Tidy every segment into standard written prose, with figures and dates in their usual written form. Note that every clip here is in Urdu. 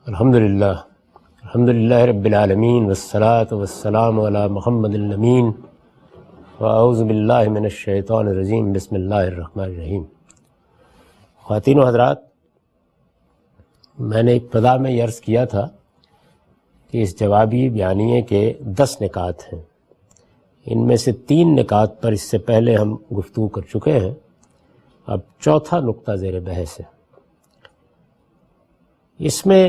الحمدللہ رب العالمین والصلاة والسلام علی محمد الامین واعوذ باللہ من الشیطان الرجیم بسم اللہ الرحمن الرحیم۔ خواتین و حضرات، میں نے ابتدا میں یہ عرض کیا تھا کہ اس جوابی بیانیے کے 10 نکات ہیں، ان میں سے 3 نکات پر اس سے پہلے ہم گفتگو کر چکے ہیں، اب چوتھا نقطہ زیر بحث ہے۔ اس میں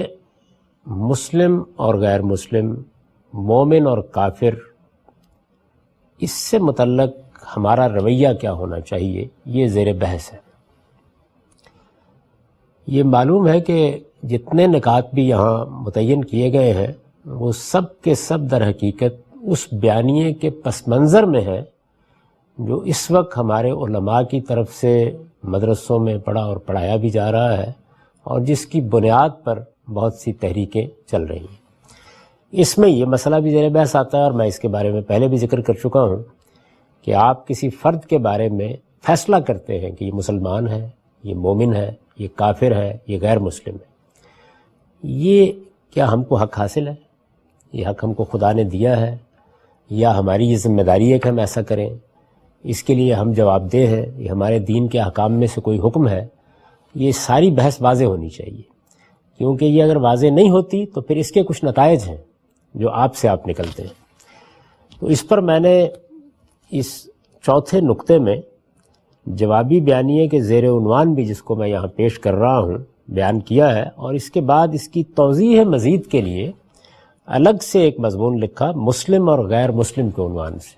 مسلم اور غیر مسلم، مومن اور کافر، اس سے متعلق ہمارا رویہ کیا ہونا چاہیے، یہ زیر بحث ہے۔ یہ معلوم ہے کہ جتنے نکات بھی یہاں متعین کیے گئے ہیں وہ سب کے سب در حقیقت اس بیانیے کے پس منظر میں ہے جو اس وقت ہمارے علماء کی طرف سے مدرسوں میں پڑھا اور پڑھایا بھی جا رہا ہے، اور جس کی بنیاد پر بہت سی تحریکیں چل رہی ہیں۔ اس میں یہ مسئلہ بھی زیر بحث آتا ہے، اور میں اس کے بارے میں پہلے بھی ذکر کر چکا ہوں کہ آپ کسی فرد کے بارے میں فیصلہ کرتے ہیں کہ یہ مسلمان ہے، یہ مومن ہے، یہ کافر ہے، یہ غیر مسلم ہے۔ یہ کیا ہم کو حق حاصل ہے؟ یہ حق ہم کو خدا نے دیا ہے، یا ہماری یہ ذمہ داری ہے کہ ہم ایسا کریں؟ اس کے لیے ہم جواب دہ ہیں؟ یہ ہمارے دین کے احکام میں سے کوئی حکم ہے؟ یہ ساری بحث واضح ہونی چاہیے، کیونکہ یہ اگر واضح نہیں ہوتی تو پھر اس کے کچھ نتائج ہیں جو آپ سے آپ نکلتے ہیں۔ تو اس پر میں نے اس چوتھے نقطے میں جوابی بیانیے کے زیر عنوان بھی، جس کو میں یہاں پیش کر رہا ہوں، بیان کیا ہے، اور اس کے بعد اس کی توضیح مزید کے لیے الگ سے ایک مضمون لکھا مسلم اور غیر مسلم کے عنوان سے۔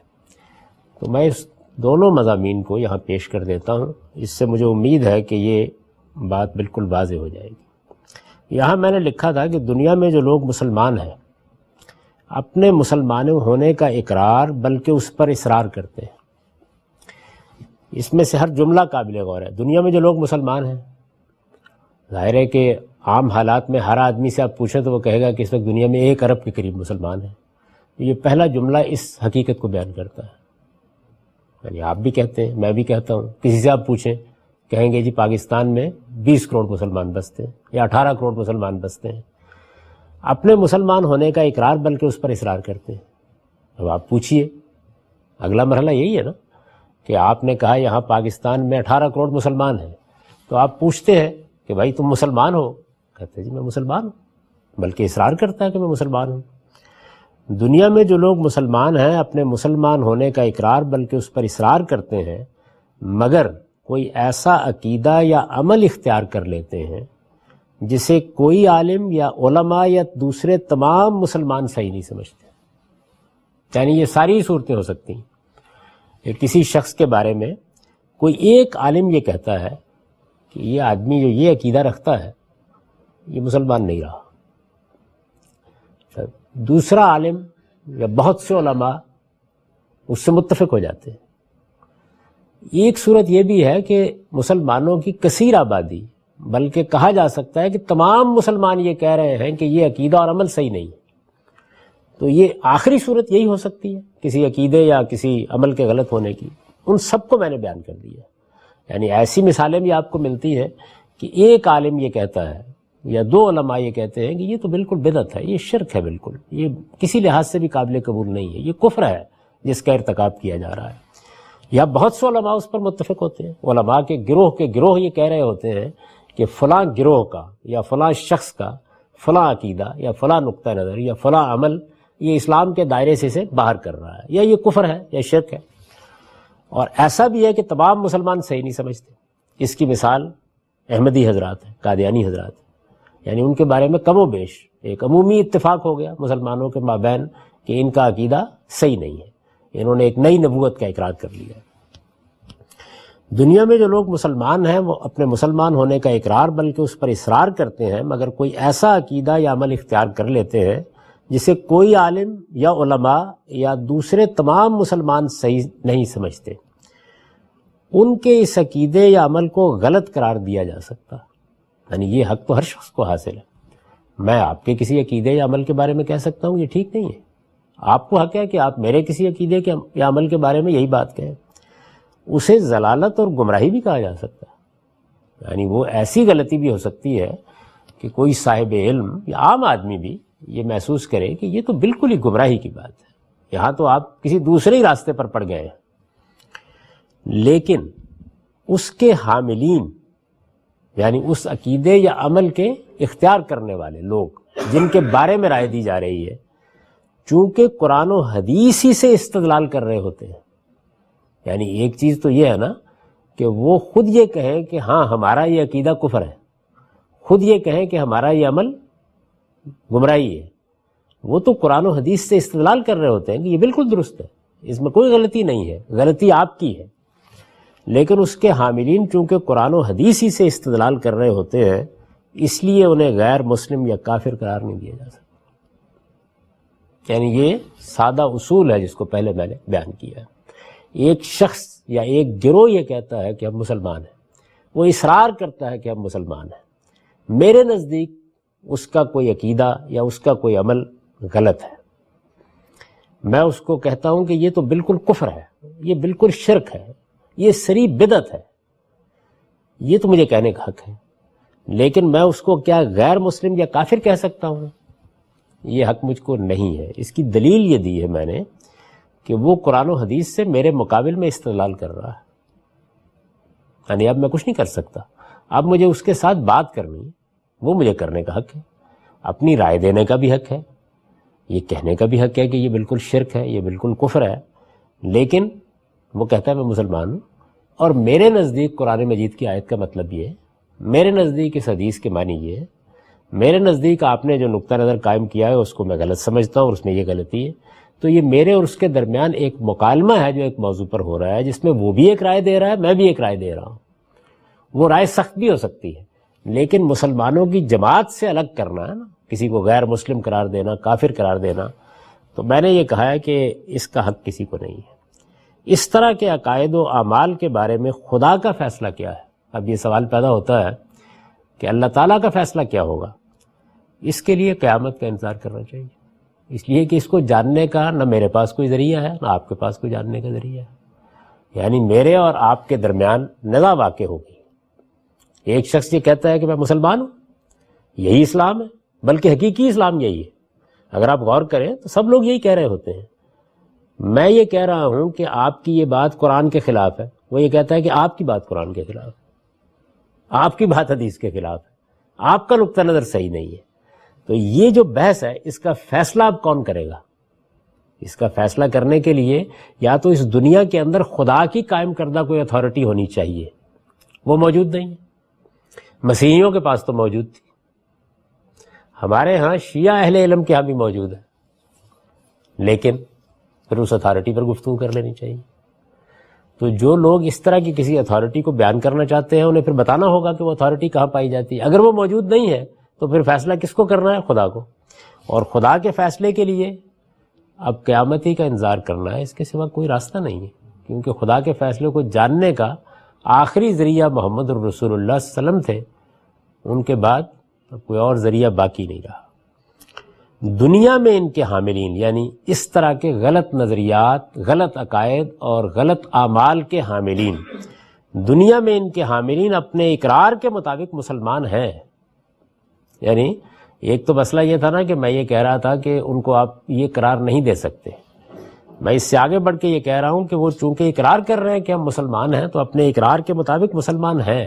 تو میں اس دونوں مضامین کو یہاں پیش کر دیتا ہوں، اس سے مجھے امید ہے کہ یہ بات بالکل واضح ہو جائے گی۔ یہاں میں نے لکھا تھا کہ دنیا میں جو لوگ مسلمان ہیں اپنے مسلمان ہونے کا اقرار بلکہ اس پر اصرار کرتے ہیں۔ اس میں سے ہر جملہ قابل غور ہے۔ دنیا میں جو لوگ مسلمان ہیں، ظاہر ہے کہ عام حالات میں ہر آدمی سے آپ پوچھیں تو وہ کہے گا کہ اس وقت دنیا میں 1 ارب کے قریب مسلمان ہیں۔ یہ پہلا جملہ اس حقیقت کو بیان کرتا ہے۔ یعنی آپ بھی کہتے ہیں، میں بھی کہتا ہوں، کسی سے آپ پوچھیں کہیں گے جی پاکستان میں 20 کروڑ مسلمان بستے ہیں یا 18 کروڑ مسلمان بستے ہیں۔ اپنے مسلمان ہونے کا اقرار بلکہ اس پر اصرار کرتے ہیں۔ اب آپ پوچھئے، اگلا مرحلہ یہی ہے نا کہ آپ نے کہا یہاں پاکستان میں 18 کروڑ مسلمان ہیں، تو آپ پوچھتے ہیں کہ بھائی تم مسلمان ہو؟ کہتے ہیں جی میں مسلمان ہوں، بلکہ اصرار کرتا ہے کہ میں مسلمان ہوں۔ دنیا میں جو لوگ مسلمان ہیں اپنے مسلمان ہونے کا اقرار بلکہ اس پر اصرار کرتے ہیں، مگر کوئی ایسا عقیدہ یا عمل اختیار کر لیتے ہیں جسے کوئی عالم یا علماء یا دوسرے تمام مسلمان صحیح نہیں سمجھتے۔ یعنی یہ ساری صورتیں ہو سکتی ہیں کہ کسی شخص کے بارے میں کوئی ایک عالم یہ کہتا ہے کہ یہ آدمی جو یہ عقیدہ رکھتا ہے یہ مسلمان نہیں رہا، دوسرا عالم یا بہت سے علماء اس سے متفق ہو جاتے ہیں۔ ایک صورت یہ بھی ہے کہ مسلمانوں کی کثیر آبادی، بلکہ کہا جا سکتا ہے کہ تمام مسلمان یہ کہہ رہے ہیں کہ یہ عقیدہ اور عمل صحیح نہیں ہے۔ تو یہ آخری صورت یہی ہو سکتی ہے کسی عقیدے یا کسی عمل کے غلط ہونے کی۔ ان سب کو میں نے بیان کر دیا۔ یعنی ایسی مثالیں بھی آپ کو ملتی ہیں کہ ایک عالم یہ کہتا ہے یا 2 علماء یہ کہتے ہیں کہ یہ تو بالکل بدعت ہے، یہ شرک ہے، بالکل یہ کسی لحاظ سے بھی قابل قبول نہیں ہے، یہ کفر ہے جس کا ارتکاب کیا جا رہا ہے۔ یا بہت سے علماء اس پر متفق ہوتے ہیں، علماء کے گروہ یہ کہہ رہے ہوتے ہیں کہ فلاں گروہ کا یا فلاں شخص کا فلاں عقیدہ یا فلاں نقطہ نظر یا فلاں عمل یہ اسلام کے دائرے سے باہر کر رہا ہے، یا یہ کفر ہے یا شرک ہے۔ اور ایسا بھی ہے کہ تمام مسلمان صحیح نہیں سمجھتے۔ اس کی مثال احمدی حضرات ہیں، قادیانی حضرات ہیں۔ یعنی ان کے بارے میں کم و بیش ایک عمومی اتفاق ہو گیا مسلمانوں کے مابین کہ ان کا عقیدہ صحیح نہیں ہے، انہوں نے ایک نئی نبوت کا اقرار کر لیا۔ دنیا میں جو لوگ مسلمان ہیں وہ اپنے مسلمان ہونے کا اقرار بلکہ اس پر اصرار کرتے ہیں، مگر کوئی ایسا عقیدہ یا عمل اختیار کر لیتے ہیں جسے کوئی عالم یا علماء یا دوسرے تمام مسلمان صحیح نہیں سمجھتے۔ ان کے اس عقیدے یا عمل کو غلط قرار دیا جا سکتا، یعنی یہ حق تو ہر شخص کو حاصل ہے۔ میں آپ کے کسی عقیدے یا عمل کے بارے میں کہہ سکتا ہوں یہ ٹھیک نہیں ہے، آپ کو حق ہے کہ آپ میرے کسی عقیدے کے یا عمل کے بارے میں یہی بات کہیں۔ اسے ضلالت اور گمراہی بھی کہا جا سکتا ہے، یعنی وہ ایسی غلطی بھی ہو سکتی ہے کہ کوئی صاحب علم یا عام آدمی بھی یہ محسوس کرے کہ یہ تو بالکل ہی گمراہی کی بات ہے، یہاں تو آپ کسی دوسرے ہی راستے پر پڑ گئے ہیں. لیکن اس کے حاملین، یعنی اس عقیدے یا عمل کے اختیار کرنے والے لوگ جن کے بارے میں رائے دی جا رہی ہے، چونکہ قرآن و حدیث ہی سے استدلال کر رہے ہوتے ہیں. یعنی ایک چیز تو یہ ہے نا کہ وہ خود یہ کہیں کہ ہاں ہمارا یہ عقیدہ کفر ہے، خود یہ کہیں کہ ہمارا یہ عمل گمراہی ہے، وہ تو قرآن و حدیث سے استدلال کر رہے ہوتے ہیں کہ یہ بالکل درست ہے، اس میں کوئی غلطی نہیں ہے، غلطی آپ کی ہے. لیکن اس کے حاملین چونکہ قرآن و حدیث ہی سے استدلال کر رہے ہوتے ہیں، اس لیے انہیں غیر مسلم یا کافر قرار نہیں دیا جا سکتا. یعنی یہ سادہ اصول ہے جس کو پہلے میں نے بیان کیا ہے. ایک شخص یا ایک گروہ یہ کہتا ہے کہ ہم مسلمان ہیں، وہ اصرار کرتا ہے کہ ہم مسلمان ہیں، میرے نزدیک اس کا کوئی عقیدہ یا اس کا کوئی عمل غلط ہے. میں اس کو کہتا ہوں کہ یہ تو بالکل کفر ہے، یہ بالکل شرک ہے، یہ صریح بدعت ہے، یہ تو مجھے کہنے کا حق ہے. لیکن میں اس کو کیا غیر مسلم یا کافر کہہ سکتا ہوں؟ یہ حق مجھ کو نہیں ہے. اس کی دلیل یہ دی ہے میں نے کہ وہ قرآن و حدیث سے میرے مقابل میں استدلال کر رہا ہے. یعنی اب میں کچھ نہیں کر سکتا، اب مجھے اس کے ساتھ بات کرنی، وہ مجھے کرنے کا حق ہے، اپنی رائے دینے کا بھی حق ہے، یہ کہنے کا بھی حق ہے کہ یہ بالکل شرک ہے، یہ بالکل کفر ہے. لیکن وہ کہتا ہے میں مسلمان ہوں، اور میرے نزدیک قرآن مجید کی آیت کا مطلب یہ ہے، میرے نزدیک اس حدیث کے معنی یہ ہے، میرے نزدیک آپ نے جو نقطہ نظر قائم کیا ہے اس کو میں غلط سمجھتا ہوں اور اس میں یہ غلطی ہے. تو یہ میرے اور اس کے درمیان ایک مکالمہ ہے جو ایک موضوع پر ہو رہا ہے، جس میں وہ بھی ایک رائے دے رہا ہے، میں بھی ایک رائے دے رہا ہوں. وہ رائے سخت بھی ہو سکتی ہے، لیکن مسلمانوں کی جماعت سے الگ کرنا ہے نا، کسی کو غیر مسلم قرار دینا، کافر قرار دینا، تو میں نے یہ کہا ہے کہ اس کا حق کسی کو نہیں ہے. اس طرح کے عقائد و اعمال کے بارے میں خدا کا فیصلہ کیا ہے؟ اب یہ سوال پیدا ہوتا ہے کہ اللہ تعالیٰ کا فیصلہ کیا ہوگا. اس کے لیے قیامت کا انتظار کرنا چاہیے، اس لیے کہ اس کو جاننے کا نہ میرے پاس کوئی ذریعہ ہے نہ آپ کے پاس کوئی جاننے کا ذریعہ ہے. یعنی میرے اور آپ کے درمیان نزاع واقع ہوگی. ایک شخص یہ کہتا ہے کہ میں مسلمان ہوں، یہی اسلام ہے، بلکہ حقیقی اسلام یہی ہے. اگر آپ غور کریں تو سب لوگ یہی کہہ رہے ہوتے ہیں. میں یہ کہہ رہا ہوں کہ آپ کی یہ بات قرآن کے خلاف ہے، وہ یہ کہتا ہے کہ آپ کی بات قرآن کے خلاف ہے، آپ کی بات حدیث کے خلاف ہے، آپ کا نقطہ نظر صحیح نہیں ہے. تو یہ جو بحث ہے اس کا فیصلہ اب کون کرے گا؟ اس کا فیصلہ کرنے کے لیے یا تو اس دنیا کے اندر خدا کی قائم کردہ کوئی اتھارٹی ہونی چاہیے، وہ موجود نہیں ہے. مسیحیوں کے پاس تو موجود تھی، ہمارے ہاں شیعہ اہل علم کے ہاں بھی موجود ہے، لیکن پھر اس اتھارٹی پر گفتگو کر لینی چاہیے. تو جو لوگ اس طرح کی کسی اتھارٹی کو بیان کرنا چاہتے ہیں انہیں پھر بتانا ہوگا کہ وہ اتھارٹی کہاں پائی جاتی ہے. اگر وہ موجود نہیں ہے تو پھر فیصلہ کس کو کرنا ہے؟ خدا کو. اور خدا کے فیصلے کے لیے اب قیامت ہی کا انتظار کرنا ہے، اس کے سوا کوئی راستہ نہیں ہے. کیونکہ خدا کے فیصلے کو جاننے کا آخری ذریعہ محمد الرسول اللہ صلی اللہ علیہ وسلم تھے، ان کے بعد کوئی اور ذریعہ باقی نہیں رہا. دنیا میں ان کے حاملین یعنی اس طرح کے غلط نظریات، غلط عقائد اور غلط اعمال کے حاملین، دنیا میں ان کے حاملین اپنے اقرار کے مطابق مسلمان ہیں. یعنی ایک تو مسئلہ یہ تھا نا کہ میں یہ کہہ رہا تھا کہ ان کو آپ یہ قرار نہیں دے سکتے. میں اس سے آگے بڑھ کے یہ کہہ رہا ہوں کہ وہ چونکہ اقرار کر رہے ہیں کہ ہم مسلمان ہیں تو اپنے اقرار کے مطابق مسلمان ہیں،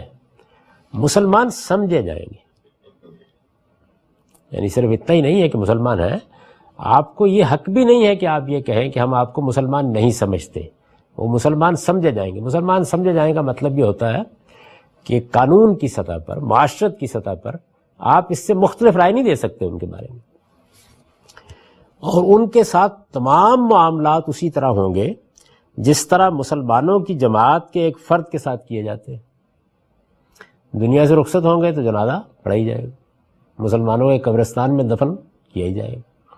مسلمان سمجھے جائیں گے. یعنی صرف اتنا ہی نہیں ہے کہ مسلمان ہیں، آپ کو یہ حق بھی نہیں ہے کہ آپ یہ کہیں کہ ہم آپ کو مسلمان نہیں سمجھتے. وہ مسلمان سمجھے جائیں گے. مسلمان سمجھے جائیں کا مطلب یہ ہوتا ہے کہ قانون کی سطح پر، معاشرت کی سطح پر آپ اس سے مختلف رائے نہیں دے سکتے ان کے بارے میں، اور ان کے ساتھ تمام معاملات اسی طرح ہوں گے جس طرح مسلمانوں کی جماعت کے ایک فرد کے ساتھ کیے جاتے ہیں. دنیا سے رخصت ہوں گے تو جنازہ پڑھا ہی جائے گا، مسلمانوں کے قبرستان میں دفن کیا ہی جائے گا.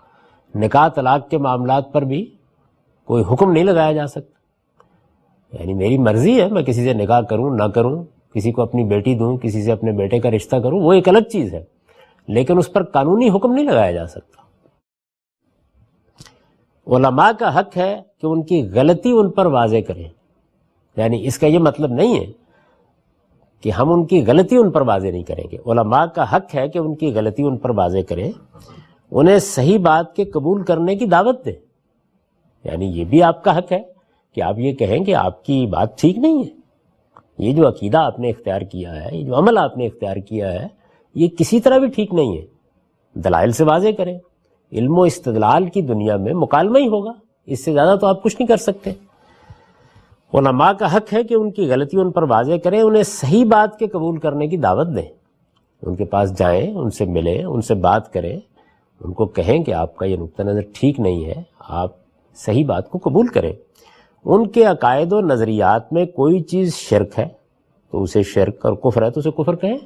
نکاح طلاق کے معاملات پر بھی کوئی حکم نہیں لگایا جا سکتا. یعنی میری مرضی ہے، میں کسی سے نکاح کروں نہ کروں، کسی کو اپنی بیٹی دوں، کسی سے اپنے بیٹے کا رشتہ کروں، وہ ایک الگ چیز ہے، لیکن اس پر قانونی حکم نہیں لگایا جا سکتا. علماء کا حق ہے کہ ان کی غلطی ان پر واضح کریں. یعنی اس کا یہ مطلب نہیں ہے کہ ہم ان کی غلطی ان پر واضح نہیں کریں گے. علماء کا حق ہے کہ ان کی غلطی ان پر واضح کریں، انہیں صحیح بات کے قبول کرنے کی دعوت دیں. یعنی یہ بھی آپ کا حق ہے کہ آپ یہ کہیں کہ آپ کی بات ٹھیک نہیں ہے، یہ جو عقیدہ آپ نے اختیار کیا ہے، یہ جو عمل آپ نے اختیار کیا ہے، یہ کسی طرح بھی ٹھیک نہیں ہے. دلائل سے واضح کریں. علم و استدلال کی دنیا میں مکالمہ ہی ہوگا، اس سے زیادہ تو آپ کچھ نہیں کر سکتے. علماء کا حق ہے کہ ان کی غلطی ان پر واضح کریں، انہیں صحیح بات کے قبول کرنے کی دعوت دیں. ان کے پاس جائیں، ان سے ملیں، ان سے بات کریں، ان کو کہیں کہ آپ کا یہ نقطہ نظر ٹھیک نہیں ہے، آپ صحیح بات کو قبول کریں. ان کے عقائد و نظریات میں کوئی چیز شرک ہے تو اسے شرک، اور کفر ہے تو اسے کفر کہیں.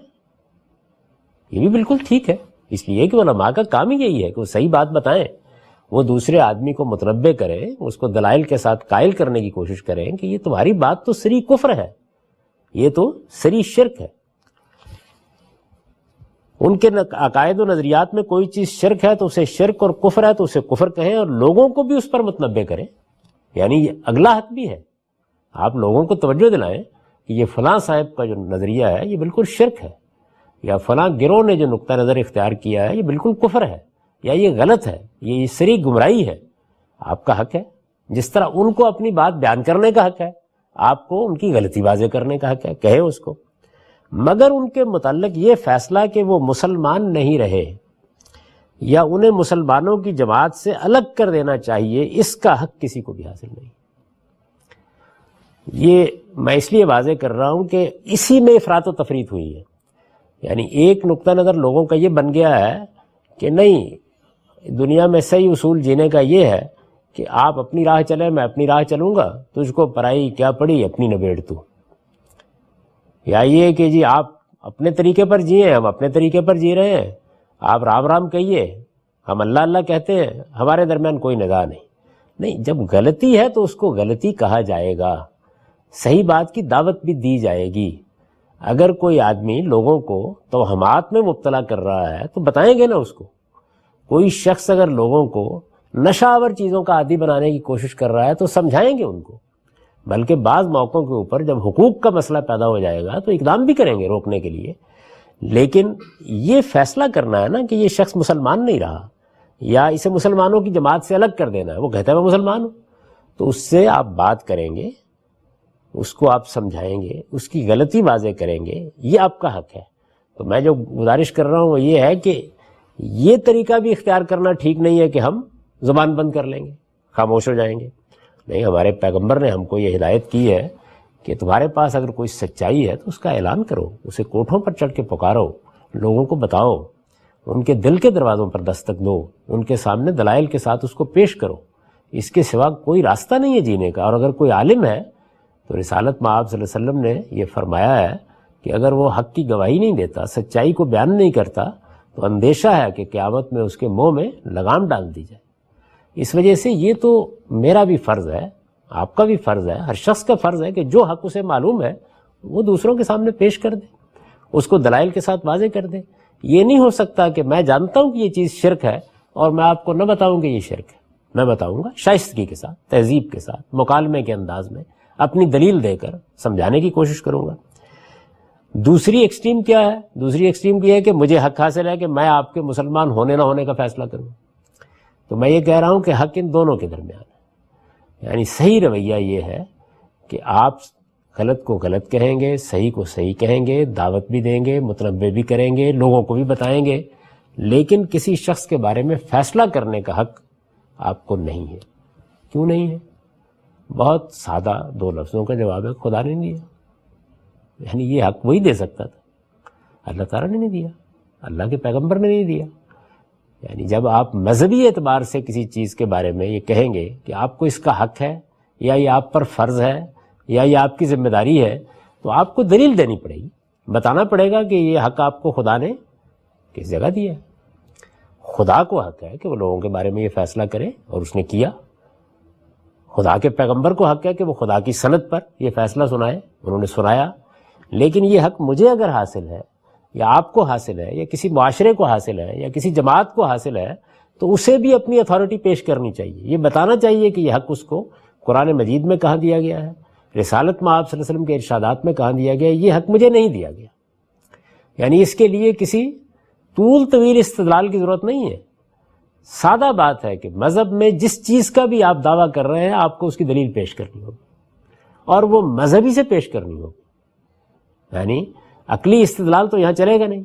یہ بھی بالکل ٹھیک ہے، اس لیے کہ علماء کا کام ہی یہی ہے کہ وہ صحیح بات بتائیں، وہ دوسرے آدمی کو متنبع کریں، اس کو دلائل کے ساتھ قائل کرنے کی کوشش کریں کہ یہ تمہاری بات تو صریح کفر ہے، یہ تو صریح شرک ہے. ان کے عقائد و نظریات میں کوئی چیز شرک ہے تو اسے شرک، اور کفر ہے تو اسے کفر کہیں، اور لوگوں کو بھی اس پر متنبع کریں. یعنی یہ اگلا حق بھی ہے، آپ لوگوں کو توجہ دلائیں کہ یہ فلاں صاحب کا جو نظریہ ہے یہ بالکل شرک ہے، یا فلاں گروہ نے جو نقطہ نظر اختیار کیا ہے یہ بالکل کفر ہے، یا یہ غلط ہے، یہ صریح گمراہی ہے. آپ کا حق ہے، جس طرح ان کو اپنی بات بیان کرنے کا حق ہے، آپ کو ان کی غلطی واضح کرنے کا حق ہے، کہیں اس کو. مگر ان کے متعلق یہ فیصلہ کہ وہ مسلمان نہیں رہے یا انہیں مسلمانوں کی جماعت سے الگ کر دینا چاہیے، اس کا حق کسی کو بھی حاصل نہیں. یہ میں اس لیے واضح کر رہا ہوں کہ اسی میں افراط و تفریط ہوئی ہے. یعنی ایک نقطہ نظر لوگوں کا یہ بن گیا ہے کہ نہیں، دنیا میں صحیح اصول جینے کا یہ ہے کہ آپ اپنی راہ چلیں، میں اپنی راہ چلوں گا، تجھ کو پرائی کیا پڑی، اپنی نبیڑ تو. یا یہ کہ جی آپ اپنے طریقے پر جیے، ہم اپنے طریقے پر جی رہے ہیں، آپ رام رام کہیے، ہم اللہ اللہ کہتے ہیں، ہمارے درمیان کوئی نزاع نہیں. نہیں، جب غلطی ہے تو اس کو غلطی کہا جائے گا، صحیح بات کی دعوت بھی دی جائے گی. اگر کوئی آدمی لوگوں کو توہمات میں مبتلا کر رہا ہے تو بتائیں گے نا اس کو. کوئی شخص اگر لوگوں کو نشہ آور چیزوں کا عادی بنانے کی کوشش کر رہا ہے تو سمجھائیں گے ان کو. بلکہ بعض موقعوں کے اوپر جب حقوق کا مسئلہ پیدا ہو جائے گا تو اقدام بھی کریں گے روکنے کے لیے. لیکن یہ فیصلہ کرنا ہے نا کہ یہ شخص مسلمان نہیں رہا یا اسے مسلمانوں کی جماعت سے الگ کر دینا ہے، وہ کہتا ہے میں مسلمان ہوں، تو اس سے آپ بات کریں گے، اس کو آپ سمجھائیں گے، اس کی غلطی واضح کریں گے، یہ آپ کا حق ہے. تو میں جو گزارش کر رہا ہوں وہ یہ ہے کہ یہ طریقہ بھی اختیار کرنا ٹھیک نہیں ہے کہ ہم زبان بند کر لیں گے، خاموش ہو جائیں گے. نہیں، ہمارے پیغمبر نے ہم کو یہ ہدایت کی ہے کہ تمہارے پاس اگر کوئی سچائی ہے تو اس کا اعلان کرو، اسے کوٹھوں پر چڑھ کے پکارو، لوگوں کو بتاؤ، ان کے دل کے دروازوں پر دستک دو، ان کے سامنے دلائل کے ساتھ اس کو پیش کرو. اس کے سوا کوئی راستہ نہیں ہے جینے کا. اور اگر کوئی عالم ہے تو رسالت میں آپ صلی اللہ علیہ وسلم نے یہ فرمایا ہے کہ اگر وہ حق کی گواہی نہیں دیتا، سچائی کو بیان نہیں کرتا، تو اندیشہ ہے کہ قیامت میں اس کے منہ میں لگام ڈال دی جائے. اس وجہ سے یہ تو میرا بھی فرض ہے، آپ کا بھی فرض ہے، ہر شخص کا فرض ہے کہ جو حق اسے معلوم ہے وہ دوسروں کے سامنے پیش کر دے، اس کو دلائل کے ساتھ واضح کر دے. یہ نہیں ہو سکتا کہ میں جانتا ہوں کہ یہ چیز شرک ہے اور میں آپ کو نہ بتاؤں کہ یہ شرک ہے. میں بتاؤں گا شائستگی کے ساتھ، تہذیب کے ساتھ، مکالمے کے انداز میں، اپنی دلیل دے کر سمجھانے کی کوشش کروں گا. دوسری ایکسٹریم کیا ہے؟ دوسری ایکسٹریم یہ ہے کہ مجھے حق حاصل ہے کہ میں آپ کے مسلمان ہونے نہ ہونے کا فیصلہ کروں. تو میں یہ کہہ رہا ہوں کہ حق ان دونوں کے درمیان ہے. یعنی صحیح رویہ یہ ہے کہ آپ غلط کو غلط کہیں گے، صحیح کو صحیح کہیں گے، دعوت بھی دیں گے، متنبع بھی کریں گے، لوگوں کو بھی بتائیں گے، لیکن کسی شخص کے بارے میں فیصلہ کرنے کا حق آپ کو نہیں ہے. کیوں نہیں ہے؟ بہت سادہ دو لفظوں کا جواب ہے، خدا نے نہیں دیا. یعنی یہ حق وہی دے سکتا تھا، اللہ تعالیٰ نے نہیں دیا، اللہ کے پیغمبر نے نہیں دیا. یعنی جب آپ مذہبی اعتبار سے کسی چیز کے بارے میں یہ کہیں گے کہ آپ کو اس کا حق ہے یا یہ آپ پر فرض ہے یا یہ آپ کی ذمہ داری ہے، تو آپ کو دلیل دینی پڑے گی، بتانا پڑے گا کہ یہ حق آپ کو خدا نے کس جگہ دیا ہے. خدا کو حق ہے کہ وہ لوگوں کے بارے میں یہ فیصلہ کرے، اور اس نے کیا. خدا کے پیغمبر کو حق ہے کہ وہ خدا کی سند پر یہ فیصلہ سنائے، انہوں نے سنایا. لیکن یہ حق مجھے اگر حاصل ہے یا آپ کو حاصل ہے یا کسی معاشرے کو حاصل ہے یا کسی جماعت کو حاصل ہے، تو اسے بھی اپنی اتھارٹی پیش کرنی چاہیے. یہ بتانا چاہیے کہ یہ حق اس کو قرآن مجید میں کہاں دیا گیا ہے، رسالت میں آپ صلی اللہ علیہ وسلم کے ارشادات میں کہاں دیا گیا، یہ حق مجھے نہیں دیا گیا. یعنی اس کے لیے کسی طول طویل استدلال کی ضرورت نہیں ہے. سادہ بات ہے کہ مذہب میں جس چیز کا بھی آپ دعویٰ کر رہے ہیں آپ کو اس کی دلیل پیش کرنی ہوگی، اور وہ مذہبی سے پیش کرنی ہوگی. یعنی عقلی استدلال تو یہاں چلے گا نہیں.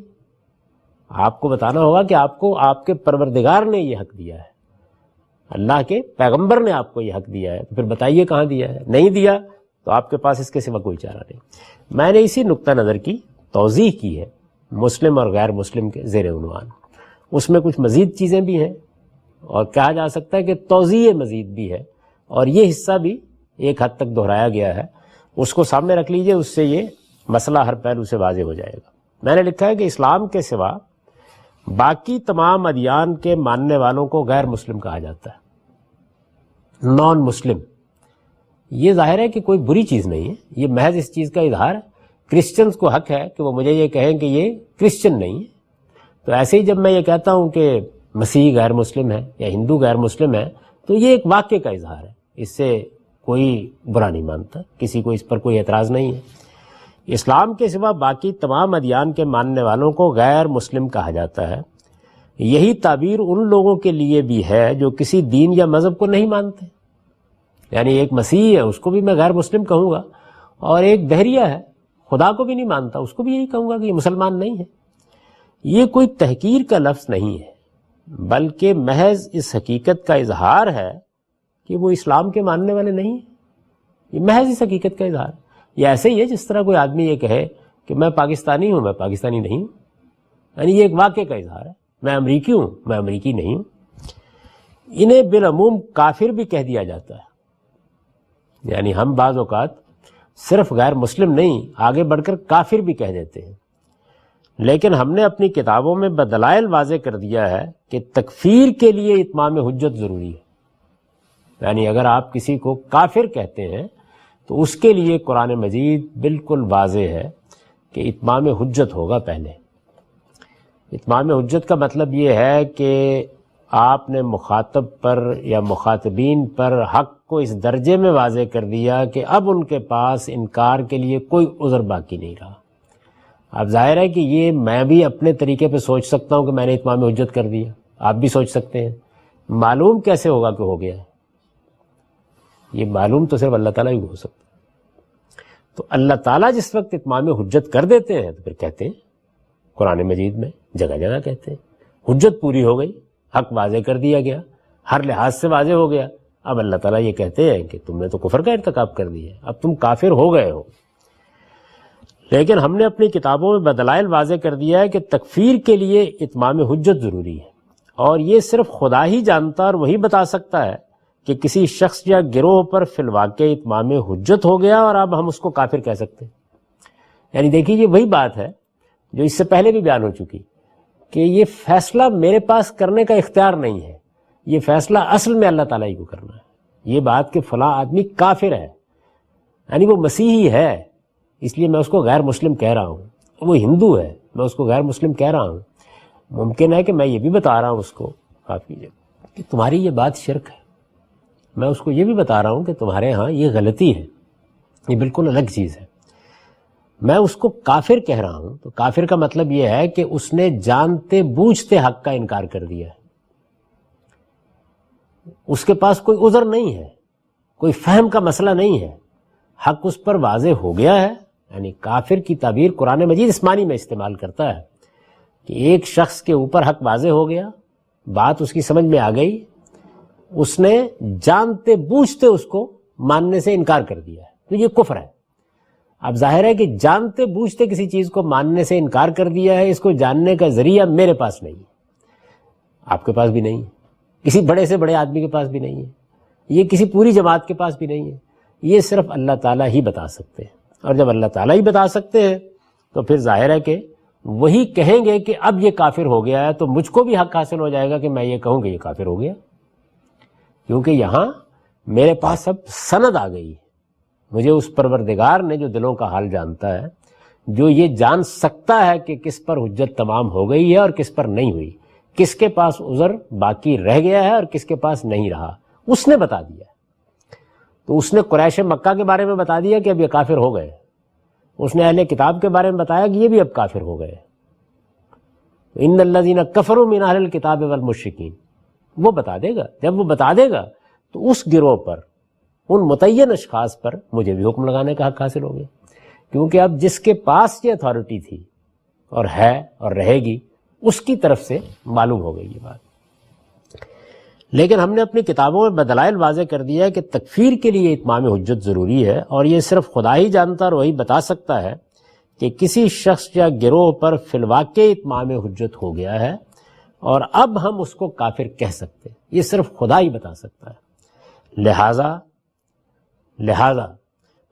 آپ کو بتانا ہوگا کہ آپ کو آپ کے پروردگار نے یہ حق دیا ہے، اللہ کے پیغمبر نے آپ کو یہ حق دیا ہے، تو پھر بتائیے کہاں دیا ہے. نہیں دیا تو آپ کے پاس اس کے سوا کوئی چارہ نہیں. میں نے اسی نقطہ نظر کی توضیح کی ہے مسلم اور غیر مسلم کے زیر عنوان. اس میں کچھ مزید چیزیں بھی ہیں، اور کہا جا سکتا ہے کہ توضیح مزید بھی ہے، اور یہ حصہ بھی ایک حد تک دہرایا گیا ہے. اس کو سامنے رکھ لیجئے، اس سے یہ مسئلہ ہر پہلو سے واضح ہو جائے گا. میں نے لکھا ہے کہ اسلام کے سوا باقی تمام ادیان کے ماننے والوں کو غیر مسلم کہا جاتا ہے، نان مسلم. یہ ظاہر ہے کہ کوئی بری چیز نہیں ہے، یہ محض اس چیز کا اظہار ہے. کرسچنز کو حق ہے کہ وہ مجھے یہ کہیں کہ یہ کرسچن نہیں ہے. تو ایسے ہی جب میں یہ کہتا ہوں کہ مسیح غیر مسلم ہے یا ہندو غیر مسلم ہے تو یہ ایک واقعے کا اظہار ہے، اس سے کوئی برا نہیں مانتا، کسی کو اس پر کوئی اعتراض نہیں ہے. اسلام کے سوا باقی تمام ادیان کے ماننے والوں کو غیر مسلم کہا جاتا ہے. یہی تعبیر ان لوگوں کے لیے بھی ہے جو کسی دین یا مذہب کو نہیں مانتے. یعنی ایک مسیحی ہے، اس کو بھی میں غیر مسلم کہوں گا، اور ایک دہریہ ہے، خدا کو بھی نہیں مانتا، اس کو بھی یہی کہوں گا کہ یہ مسلمان نہیں ہے. یہ کوئی تحقیر کا لفظ نہیں ہے، بلکہ محض اس حقیقت کا اظہار ہے کہ وہ اسلام کے ماننے والے نہیں ہیں. یہ محض اس حقیقت کا اظہار ہے. یہ ایسے ہی ہے جس طرح کوئی آدمی یہ کہے کہ میں پاکستانی ہوں، میں پاکستانی نہیں ہوں. یعنی یہ ایک واقعے کا اظہار ہے. میں امریکی ہوں، میں امریکی نہیں ہوں. انہیں بالعموم کافر بھی کہہ دیا جاتا ہے. یعنی ہم بعض اوقات صرف غیر مسلم نہیں، آگے بڑھ کر کافر بھی کہہ دیتے ہیں. لیکن ہم نے اپنی کتابوں میں بدلائل واضح کر دیا ہے کہ تکفیر کے لیے اتمام حجت ضروری ہے. یعنی اگر آپ کسی کو کافر کہتے ہیں تو اس کے لیے قرآن مجید بالکل واضح ہے کہ اتمام حجت ہوگا پہلے. اتمام حجت کا مطلب یہ ہے کہ آپ نے مخاطب پر یا مخاطبین پر حق کو اس درجے میں واضح کر دیا کہ اب ان کے پاس انکار کے لیے کوئی عذر باقی نہیں رہا. اب ظاہر ہے کہ یہ میں بھی اپنے طریقے پہ سوچ سکتا ہوں کہ میں نے اتمام حجت کر دیا، آپ بھی سوچ سکتے ہیں. معلوم کیسے ہوگا کہ ہو گیا ہے؟ یہ معلوم تو صرف اللہ تعالیٰ ہی ہو سکتا ہے. تو اللہ تعالیٰ جس وقت اتمام حجت کر دیتے ہیں تو پھر کہتے ہیں، قرآن مجید میں جگہ جگہ کہتے ہیں حجت پوری ہو گئی، حق واضح کر دیا گیا، ہر لحاظ سے واضح ہو گیا. اب اللہ تعالیٰ یہ کہتے ہیں کہ تم نے تو کفر کا ارتکاب کر دیا ہے، اب تم کافر ہو گئے ہو. لیکن ہم نے اپنی کتابوں میں بدلائل واضح کر دیا ہے کہ تکفیر کے لیے اتمام حجت ضروری ہے، اور یہ صرف خدا ہی جانتا اور وہی بتا سکتا ہے کہ کسی شخص یا گروہ پر فی الواقع اتمام حجت ہو گیا اور اب ہم اس کو کافر کہہ سکتے ہیں. یعنی دیکھیے یہ وہی بات ہے جو اس سے پہلے بھی بیان ہو چکی کہ یہ فیصلہ میرے پاس کرنے کا اختیار نہیں ہے، یہ فیصلہ اصل میں اللہ تعالیٰ ہی کو کرنا ہے. یہ بات کہ فلاں آدمی کافر ہے، یعنی وہ مسیحی ہے اس لیے میں اس کو غیر مسلم کہہ رہا ہوں، وہ ہندو ہے میں اس کو غیر مسلم کہہ رہا ہوں. ممکن ہے کہ میں یہ بھی بتا رہا ہوں اس کو کافی کہ تمہاری یہ بات شرک ہے، میں اس کو یہ بھی بتا رہا ہوں کہ تمہارے ہاں یہ غلطی ہے، یہ بالکل الگ چیز ہے. میں اس کو کافر کہہ رہا ہوں تو کافر کا مطلب یہ ہے کہ اس نے جانتے بوجھتے حق کا انکار کر دیا ہے. اس کے پاس کوئی عذر نہیں ہے، کوئی فہم کا مسئلہ نہیں ہے، حق اس پر واضح ہو گیا ہے. یعنی کافر کی تعبیر قرآن مجید اس معنی میں استعمال کرتا ہے کہ ایک شخص کے اوپر حق واضح ہو گیا، بات اس کی سمجھ میں آ گئی، اس نے جانتے بوجھتے اس کو ماننے سے انکار کر دیا ہے، تو یہ کفر ہے. اب ظاہر ہے کہ جانتے بوجھتے کسی چیز کو ماننے سے انکار کر دیا ہے، اس کو جاننے کا ذریعہ میرے پاس نہیں ہے، آپ کے پاس بھی نہیں ہے، کسی بڑے سے بڑے آدمی کے پاس بھی نہیں ہے، یہ کسی پوری جماعت کے پاس بھی نہیں ہے. یہ صرف اللہ تعالیٰ ہی بتا سکتے ہیں، اور جب اللہ تعالیٰ ہی بتا سکتے ہیں تو پھر ظاہر ہے کہ وہی کہیں گے کہ اب یہ کافر ہو گیا ہے، تو مجھ کو بھی حق حاصل ہو جائے گا کہ میں یہ کہوں کہ یہ کافر ہو گیا، کیونکہ یہاں میرے پاس اب سند آ گئی ہے. مجھے اس پروردگار نے جو دلوں کا حال جانتا ہے، جو یہ جان سکتا ہے کہ کس پر حجت تمام ہو گئی ہے اور کس پر نہیں ہوئی، کس کے پاس عذر باقی رہ گیا ہے اور کس کے پاس نہیں رہا، اس نے بتا دیا. تو اس نے قریش مکہ کے بارے میں بتا دیا کہ اب یہ کافر ہو گئے، اس نے اہل کتاب کے بارے میں بتایا کہ یہ بھی اب کافر ہو گئے، ان الذین کفروا من اہل الکتاب والمشرکین، وہ بتا دے گا۔ جب وہ بتا دے گا تو اس گروہ پر، ان متعین اشخاص پر مجھے بھی حکم لگانے کا حق حاصل ہو گیا، کیونکہ اب جس کے پاس یہ اتھارٹی تھی اور ہے اور رہے گی، اس کی طرف سے معلوم ہو گئی یہ بات۔ لیکن ہم نے اپنی کتابوں میں بدلائل واضح کر دیا ہے کہ تکفیر کے لیے اتمام حجت ضروری ہے، اور یہ صرف خدا ہی جانتا اور وہی بتا سکتا ہے کہ کسی شخص یا گروہ پر فی الواقع اتمام حجت ہو گیا ہے اور اب ہم اس کو کافر کہہ سکتے ہیں، یہ صرف خدا ہی بتا سکتا ہے۔ لہذا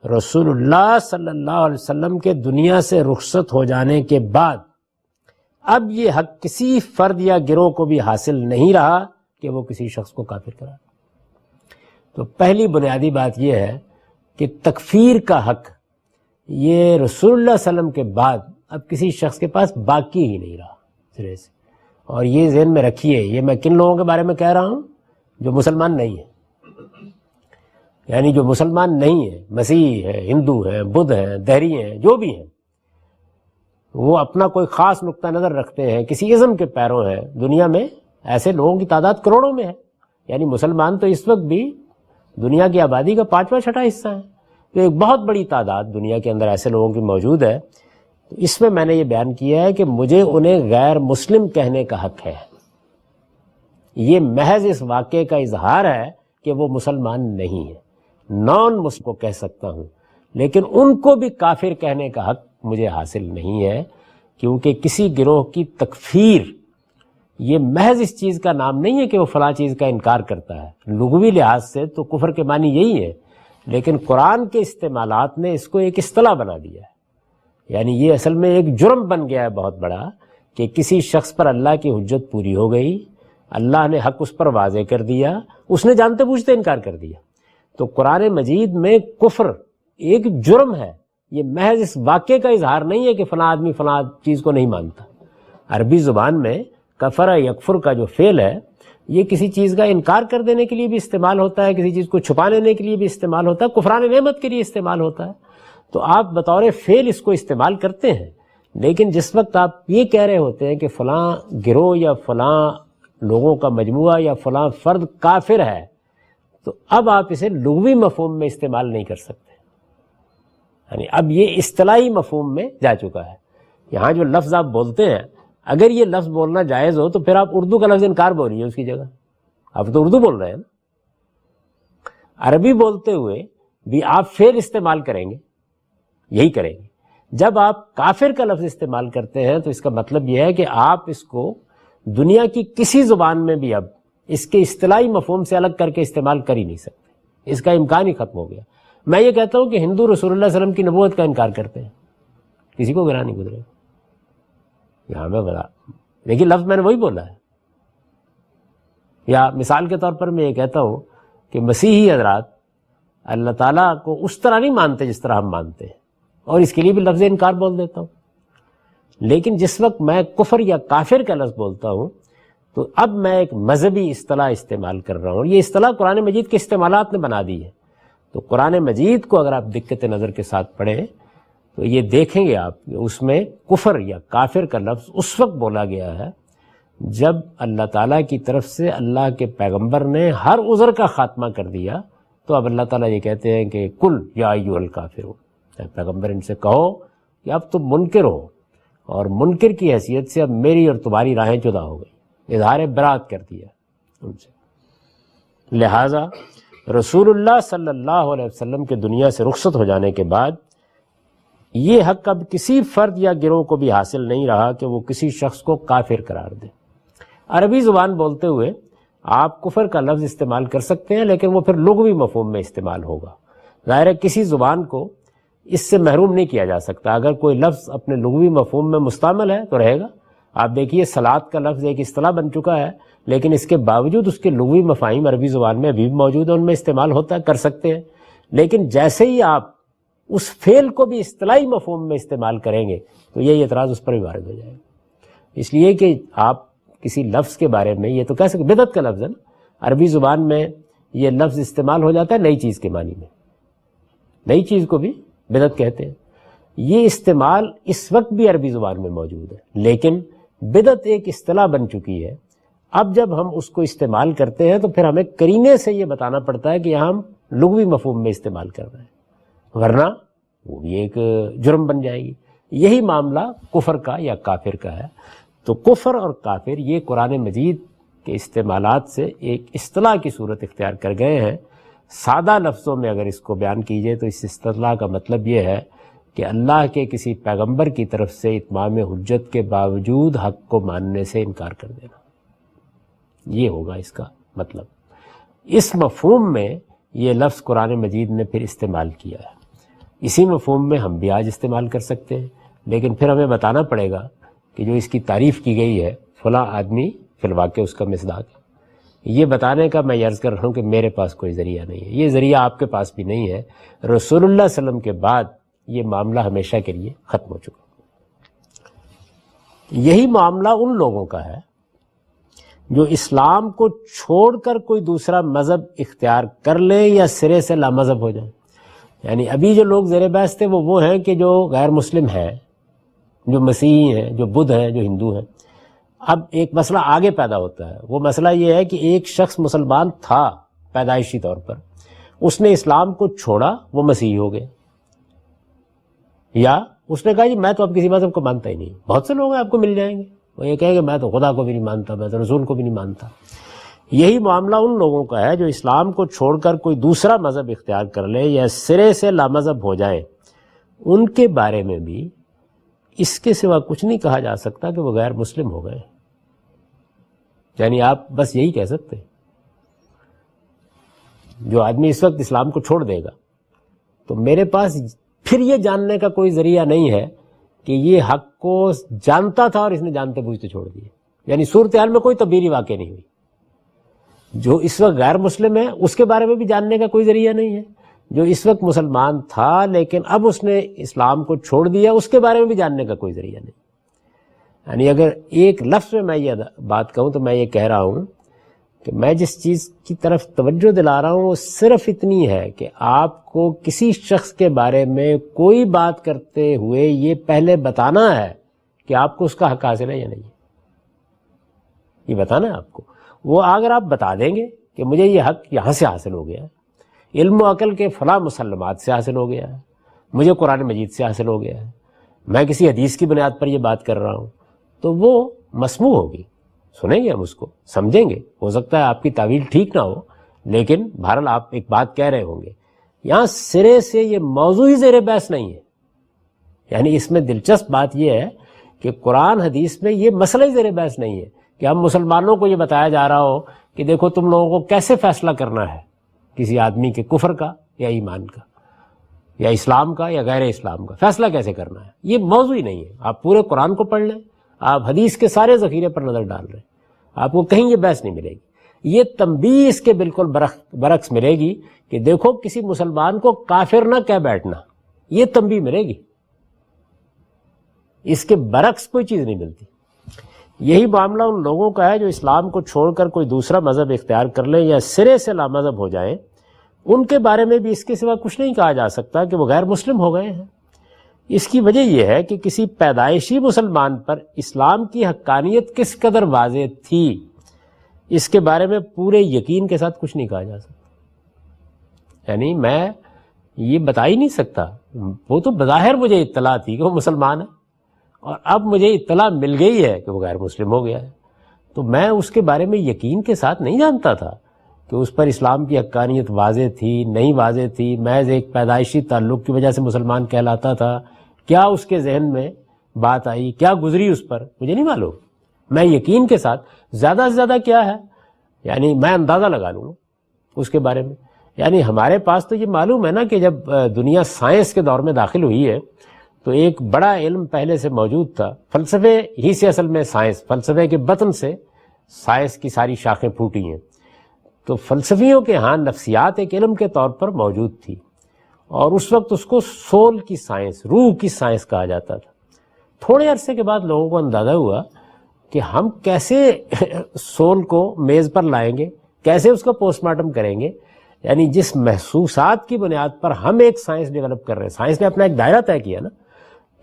رسول اللہ صلی اللہ علیہ وسلم کے دنیا سے رخصت ہو جانے کے بعد اب یہ حق کسی فرد یا گروہ کو بھی حاصل نہیں رہا کہ وہ کسی شخص کو کافر کرا۔ تو پہلی بنیادی بات یہ ہے کہ تکفیر کا حق یہ رسول اللہ صلی اللہ علیہ وسلم کے بعد اب کسی شخص کے پاس باقی ہی نہیں رہا سرے سے۔ اور یہ ذہن میں رکھیے، یہ میں کن لوگوں کے بارے میں کہہ رہا ہوں؟ جو مسلمان نہیں ہیں، یعنی جو مسلمان نہیں ہیں، مسیح ہیں، ہندو ہیں، بدھ ہیں، دہری ہیں، جو بھی ہیں، وہ اپنا کوئی خاص نقطہ نظر رکھتے ہیں، کسی ازم کے پیروں ہیں۔ دنیا میں ایسے لوگوں کی تعداد کروڑوں میں ہے، یعنی مسلمان تو اس وقت بھی دنیا کی آبادی کا 5واں 6واں حصہ ہے، تو ایک بہت بڑی تعداد دنیا کے اندر ایسے لوگوں کی موجود ہے۔ تو اس میں نے یہ بیان کیا ہے کہ مجھے انہیں غیر مسلم کہنے کا حق ہے، یہ محض اس واقعے کا اظہار ہے کہ وہ مسلمان نہیں ہے، نان مسلم کو کہہ سکتا ہوں، لیکن ان کو بھی کافر کہنے کا حق مجھے حاصل نہیں ہے، کیونکہ کسی گروہ کی تکفیر یہ محض اس چیز کا نام نہیں ہے کہ وہ فلاں چیز کا انکار کرتا ہے۔ لغوی لحاظ سے تو کفر کے معنی یہی ہے، لیکن قرآن کے استعمالات نے اس کو ایک اصطلاح بنا دیا ہے، یعنی یہ اصل میں ایک جرم بن گیا ہے بہت بڑا کہ کسی شخص پر اللہ کی حجت پوری ہو گئی، اللہ نے حق اس پر واضح کر دیا، اس نے جانتے بوجھتے انکار کر دیا۔ تو قرآن مجید میں کفر ایک جرم ہے، یہ محض اس واقعے کا اظہار نہیں ہے کہ فلاں آدمی فلاں چیز کو نہیں مانتا۔ عربی زبان میں کفر یکفر کا جو فعل ہے، یہ کسی چیز کا انکار کر دینے کے لیے بھی استعمال ہوتا ہے، کسی چیز کو چھپا لینے کے لیے بھی استعمال ہوتا ہے، کفران نعمت کے لیے استعمال ہوتا ہے۔ تو آپ بطور فعل اس کو استعمال کرتے ہیں، لیکن جس وقت آپ یہ کہہ رہے ہوتے ہیں کہ فلاں گروہ یا فلاں لوگوں کا مجموعہ یا فلاں فرد کافر ہے، تو اب آپ اسے لغوی مفہوم میں استعمال نہیں کر سکتے، یعنی اب یہ اصطلاحی مفہوم میں جا چکا ہے۔ یہاں جو لفظ آپ بولتے ہیں، اگر یہ لفظ بولنا جائز ہو تو پھر آپ اردو کا لفظ انکار بولیے اس کی جگہ، آپ تو اردو بول رہے ہیں نا۔ عربی بولتے ہوئے بھی آپ فعل استعمال کریں گے، یہی کریں گے۔ جب آپ کافر کا لفظ استعمال کرتے ہیں تو اس کا مطلب یہ ہے کہ آپ اس کو دنیا کی کسی زبان میں بھی اب اس کے اصطلاحی مفہوم سے الگ کر کے استعمال کر ہی نہیں سکتے، اس کا امکان ہی ختم ہو گیا۔ میں یہ کہتا ہوں کہ ہندو رسول اللہ صلی اللہ علیہ وسلم کی نبوت کا انکار کرتے ہیں، کسی کو گرا نہیں گزرے یہاں میں بتا، لیکن لفظ میں نے وہی بولا ہے۔ یا مثال کے طور پر میں یہ کہتا ہوں کہ مسیحی حضرات اللہ تعالیٰ کو اس طرح نہیں مانتے جس طرح ہم مانتے ہیں، اور اس کے لیے بھی لفظ انکار بول دیتا ہوں۔ لیکن جس وقت میں کفر یا کافر کا لفظ بولتا ہوں تو اب میں ایک مذہبی اصطلاح استعمال کر رہا ہوں، اور یہ اصطلاح قرآن مجید کے استعمالات نے بنا دی ہے۔ تو قرآن مجید کو اگر آپ دقت نظر کے ساتھ پڑھیں تو یہ دیکھیں گے آپ کہ اس میں کفر یا کافر کا لفظ اس وقت بولا گیا ہے جب اللہ تعالیٰ کی طرف سے اللہ کے پیغمبر نے ہر عذر کا خاتمہ کر دیا، تو اب اللہ تعالیٰ یہ کہتے ہیں کہ کل یا ایھا الکافرون، پیغمبر ان سے کہو کہ اب تم منکر ہو، اور منکر کی حیثیت سے اب میری اور تمہاری راہیں جدا ہو گئی، اظہار برات کر دیا ان سے۔ لہٰذا رسول اللہ صلی اللہ علیہ وسلم کے دنیا سے رخصت ہو جانے کے بعد یہ حق اب کسی فرد یا گروہ کو بھی حاصل نہیں رہا کہ وہ کسی شخص کو کافر قرار دے۔ عربی زبان بولتے ہوئے آپ کفر کا لفظ استعمال کر سکتے ہیں، لیکن وہ پھر لغوی مفہوم میں استعمال ہوگا۔ ظاہر ہے کسی زبان کو اس سے محروم نہیں کیا جا سکتا، اگر کوئی لفظ اپنے لغوی مفہوم میں مستعمل ہے تو رہے گا۔ آپ دیکھیے صلاۃ کا لفظ ایک اصطلاح بن چکا ہے، لیکن اس کے باوجود اس کے لغوی مفاہیم عربی زبان میں ابھی بھی موجود ہیں، ان میں استعمال ہوتا ہے، کر سکتے ہیں۔ لیکن جیسے ہی آپ اس فعل کو بھی اصطلاحی مفہوم میں استعمال کریں گے تو یہ اعتراض اس پر بھی وارد ہو جائے گا۔ اس لیے کہ آپ کسی لفظ کے بارے میں یہ تو کہہ سکتے، بدعت کا لفظ ہے نا، عربی زبان میں یہ لفظ استعمال ہو جاتا ہے نئی چیز کے معنی میں. نئی چیز کو بھی بدعت کہتے ہیں. یہ استعمال اس وقت بھی عربی زبان میں موجود ہے، لیکن بدعت ایک اصطلاح بن چکی ہے. اب جب ہم اس کو استعمال کرتے ہیں تو پھر ہمیں قرینے سے یہ بتانا پڑتا ہے کہ یہاں ہم لغوی مفہوم میں استعمال کر رہے ہیں، ورنہ وہ بھی ایک جرم بن جائے گی. یہی معاملہ کفر کا یا کافر کا ہے. تو کفر اور کافر یہ قرآن مجید کے استعمالات سے ایک اصطلاح کی صورت اختیار کر گئے ہیں. سادہ لفظوں میں اگر اس کو بیان کیجئے تو اس اصطلاح کا مطلب یہ ہے کہ اللہ کے کسی پیغمبر کی طرف سے اتمام حجت کے باوجود حق کو ماننے سے انکار کر دینا، یہ ہوگا اس کا مطلب. اس مفہوم میں یہ لفظ قرآن مجید نے پھر استعمال کیا ہے. اسی مفہوم میں ہم بھی آج استعمال کر سکتے ہیں، لیکن پھر ہمیں بتانا پڑے گا کہ جو اس کی تعریف کی گئی ہے فلاں آدمی فی الواقع اس کا مصداق ہے. یہ بتانے کا میں عرض کر رہا ہوں کہ میرے پاس کوئی ذریعہ نہیں ہے، یہ ذریعہ آپ کے پاس بھی نہیں ہے. رسول اللہ صلی اللہ علیہ وسلم کے بعد یہ معاملہ ہمیشہ کے لیے ختم ہو چکا. یہی معاملہ ان لوگوں کا ہے جو اسلام کو چھوڑ کر کوئی دوسرا مذہب اختیار کر لیں یا سرے سے لامذہب ہو جائیں. یعنی ابھی جو لوگ زیر بحث تھے وہ ہیں کہ جو غیر مسلم ہیں، جو مسیحی ہیں، جو بدھ ہیں، جو ہندو ہیں. اب ایک مسئلہ آگے پیدا ہوتا ہے. وہ مسئلہ یہ ہے کہ ایک شخص مسلمان تھا پیدائشی طور پر، اس نے اسلام کو چھوڑا، وہ مسیحی ہو گئے، یا اس نے کہا جی میں تو اب کسی مذہب کو مانتا ہی نہیں. بہت سے لوگ ہیں آپ کو مل جائیں گے وہ یہ کہے کہ میں تو خدا کو بھی نہیں مانتا، میں تو رسول کو بھی نہیں مانتا. یہی معاملہ ان لوگوں کا ہے جو اسلام کو چھوڑ کر کوئی دوسرا مذہب اختیار کر لیں یا سرے سے لامذہب ہو جائیں. ان کے بارے میں بھی اس کے سوا کچھ نہیں کہا جا سکتا کہ وہ غیر مسلم ہو گئے. یعنی آپ بس یہی کہہ سکتے ہیں جو آدمی اس وقت اسلام کو چھوڑ دے گا تو میرے پاس پھر یہ جاننے کا کوئی ذریعہ نہیں ہے کہ یہ حق کو جانتا تھا اور اس نے جانتے بوجھتے چھوڑ دیا. یعنی صورتحال میں کوئی تبدیلی واقع نہیں ہوئی. جو اس وقت غیر مسلم ہے اس کے بارے میں بھی جاننے کا کوئی ذریعہ نہیں ہے. جو اس وقت مسلمان تھا لیکن اب اس نے اسلام کو چھوڑ دیا، اس کے بارے میں بھی جاننے کا کوئی ذریعہ نہیں. یعنی اگر ایک لفظ میں یہ بات کہوں تو میں یہ کہہ رہا ہوں کہ میں جس چیز کی طرف توجہ دلا رہا ہوں وہ صرف اتنی ہے کہ آپ کو کسی شخص کے بارے میں کوئی بات کرتے ہوئے یہ پہلے بتانا ہے کہ آپ کو اس کا حق حاصل ہے یا نہیں. یہ بتانا ہے آپ کو. وہ اگر آپ بتا دیں گے کہ مجھے یہ حق یہاں سے حاصل ہو گیا ہے، علم و عقل کے فلاں مسلمات سے حاصل ہو گیا ہے، مجھے قرآن مجید سے حاصل ہو گیا ہے، میں کسی حدیث کی بنیاد پر یہ بات کر رہا ہوں، تو وہ مسموع ہوگی. سنیں گے ہم اس کو، سمجھیں گے. ہو سکتا ہے آپ کی تعویل ٹھیک نہ ہو لیکن بہرحال آپ ایک بات کہہ رہے ہوں گے. یہاں سرے سے یہ موضوع ہی زیر بحث نہیں ہے. یعنی اس میں دلچسپ بات یہ ہے کہ قرآن حدیث میں یہ مسئلہ ہی زیر بحث نہیں ہے کہ ہم مسلمانوں کو یہ بتایا جا رہا ہو کہ دیکھو تم لوگوں کو کیسے فیصلہ کرنا ہے کسی آدمی کے کفر کا یا ایمان کا یا اسلام کا یا غیر اسلام کا، فیصلہ کیسے کرنا ہے. یہ موضوع ہی نہیں ہے. آپ پورے قرآن کو پڑھ لیں، آپ حدیث کے سارے ذخیرے پر نظر ڈال رہے ہیں، آپ کو کہیں یہ بحث نہیں ملے گی. یہ تنبیہ اس کے بالکل برعکس ملے گی کہ دیکھو کسی مسلمان کو کافر نہ کہہ بیٹھنا، یہ تنبیہ ملے گی. اس کے برعکس کوئی چیز نہیں ملتی. یہی معاملہ ان لوگوں کا ہے جو اسلام کو چھوڑ کر کوئی دوسرا مذہب اختیار کر لیں یا سرے سے لامذہب ہو جائیں. ان کے بارے میں بھی اس کے سوا کچھ نہیں کہا جا سکتا کہ وہ غیر مسلم ہو گئے ہیں. اس کی وجہ یہ ہے کہ کسی پیدائشی مسلمان پر اسلام کی حقانیت کس قدر واضح تھی اس کے بارے میں پورے یقین کے ساتھ کچھ نہیں کہا جا سکتا. یعنی میں یہ بتا ہی نہیں سکتا. وہ تو بظاہر مجھے اطلاع تھی کہ وہ مسلمان ہے اور اب مجھے اطلاع مل گئی ہے کہ وہ غیر مسلم ہو گیا ہے، تو میں اس کے بارے میں یقین کے ساتھ نہیں جانتا تھا کہ اس پر اسلام کی حقانیت واضح تھی نہیں واضح تھی. محض ایک پیدائشی تعلق کی وجہ سے مسلمان کہلاتا تھا. کیا اس کے ذہن میں بات آئی، کیا گزری اس پر، مجھے نہیں معلوم. میں یقین کے ساتھ زیادہ سے زیادہ کیا ہے یعنی میں اندازہ لگا لوں اس کے بارے میں. یعنی ہمارے پاس تو یہ معلوم ہے نا کہ جب دنیا سائنس کے دور میں داخل ہوئی ہے تو ایک بڑا علم پہلے سے موجود تھا. فلسفے ہی سے اصل میں سائنس، فلسفے کے بطن سے سائنس کی ساری شاخیں پھوٹی ہیں. تو فلسفیوں کے ہاں نفسیات ایک علم کے طور پر موجود تھی اور اس وقت اس کو سول کی سائنس، روح کی سائنس کہا جاتا تھا. تھوڑے عرصے کے بعد لوگوں کو اندازہ ہوا کہ ہم کیسے سول کو میز پر لائیں گے، کیسے اس کا پوسٹ مارٹم کریں گے؟ یعنی جس محسوسات کی بنیاد پر ہم ایک سائنس ڈیولپ کر رہے ہیں، سائنس نے اپنا ایک دائرہ طے کیا نا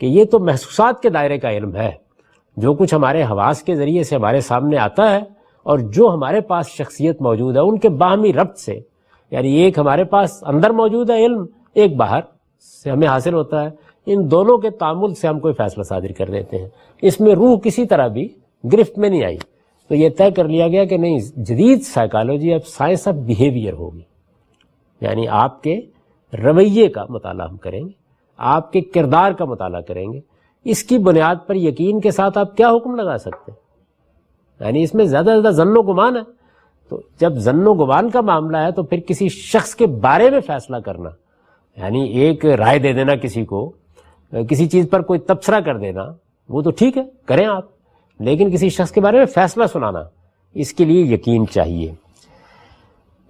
کہ یہ تو محسوسات کے دائرے کا علم ہے، جو کچھ ہمارے حواس کے ذریعے سے ہمارے سامنے آتا ہے اور جو ہمارے پاس شخصیت موجود ہے ان کے باہمی ربط سے، یعنی ایک ہمارے پاس اندر موجود ہے علم، ایک باہر سے ہمیں حاصل ہوتا ہے، ان دونوں کے تعامل سے ہم کوئی فیصلہ صادر کر دیتے ہیں۔ اس میں روح کسی طرح بھی گرفت میں نہیں آئی، تو یہ طے کر لیا گیا کہ نہیں، جدید سائیکالوجی اب سائنس آف بیہیویئر ہوگی، یعنی آپ کے رویے کا مطالعہ ہم کریں گے، آپ کے کردار کا مطالعہ کریں گے، اس کی بنیاد پر یقین کے ساتھ آپ کیا حکم لگا سکتے ہیں؟ یعنی اس میں زیادہ سے زیادہ ظن و گمان ہے۔ تو جب ظن و گمان کا معاملہ ہے تو پھر کسی شخص کے بارے میں فیصلہ کرنا، یعنی ایک رائے دے دینا کسی کو، کسی چیز پر کوئی تبصرہ کر دینا، وہ تو ٹھیک ہے کریں آپ، لیکن کسی شخص کے بارے میں فیصلہ سنانا، اس کے لیے یقین چاہیے۔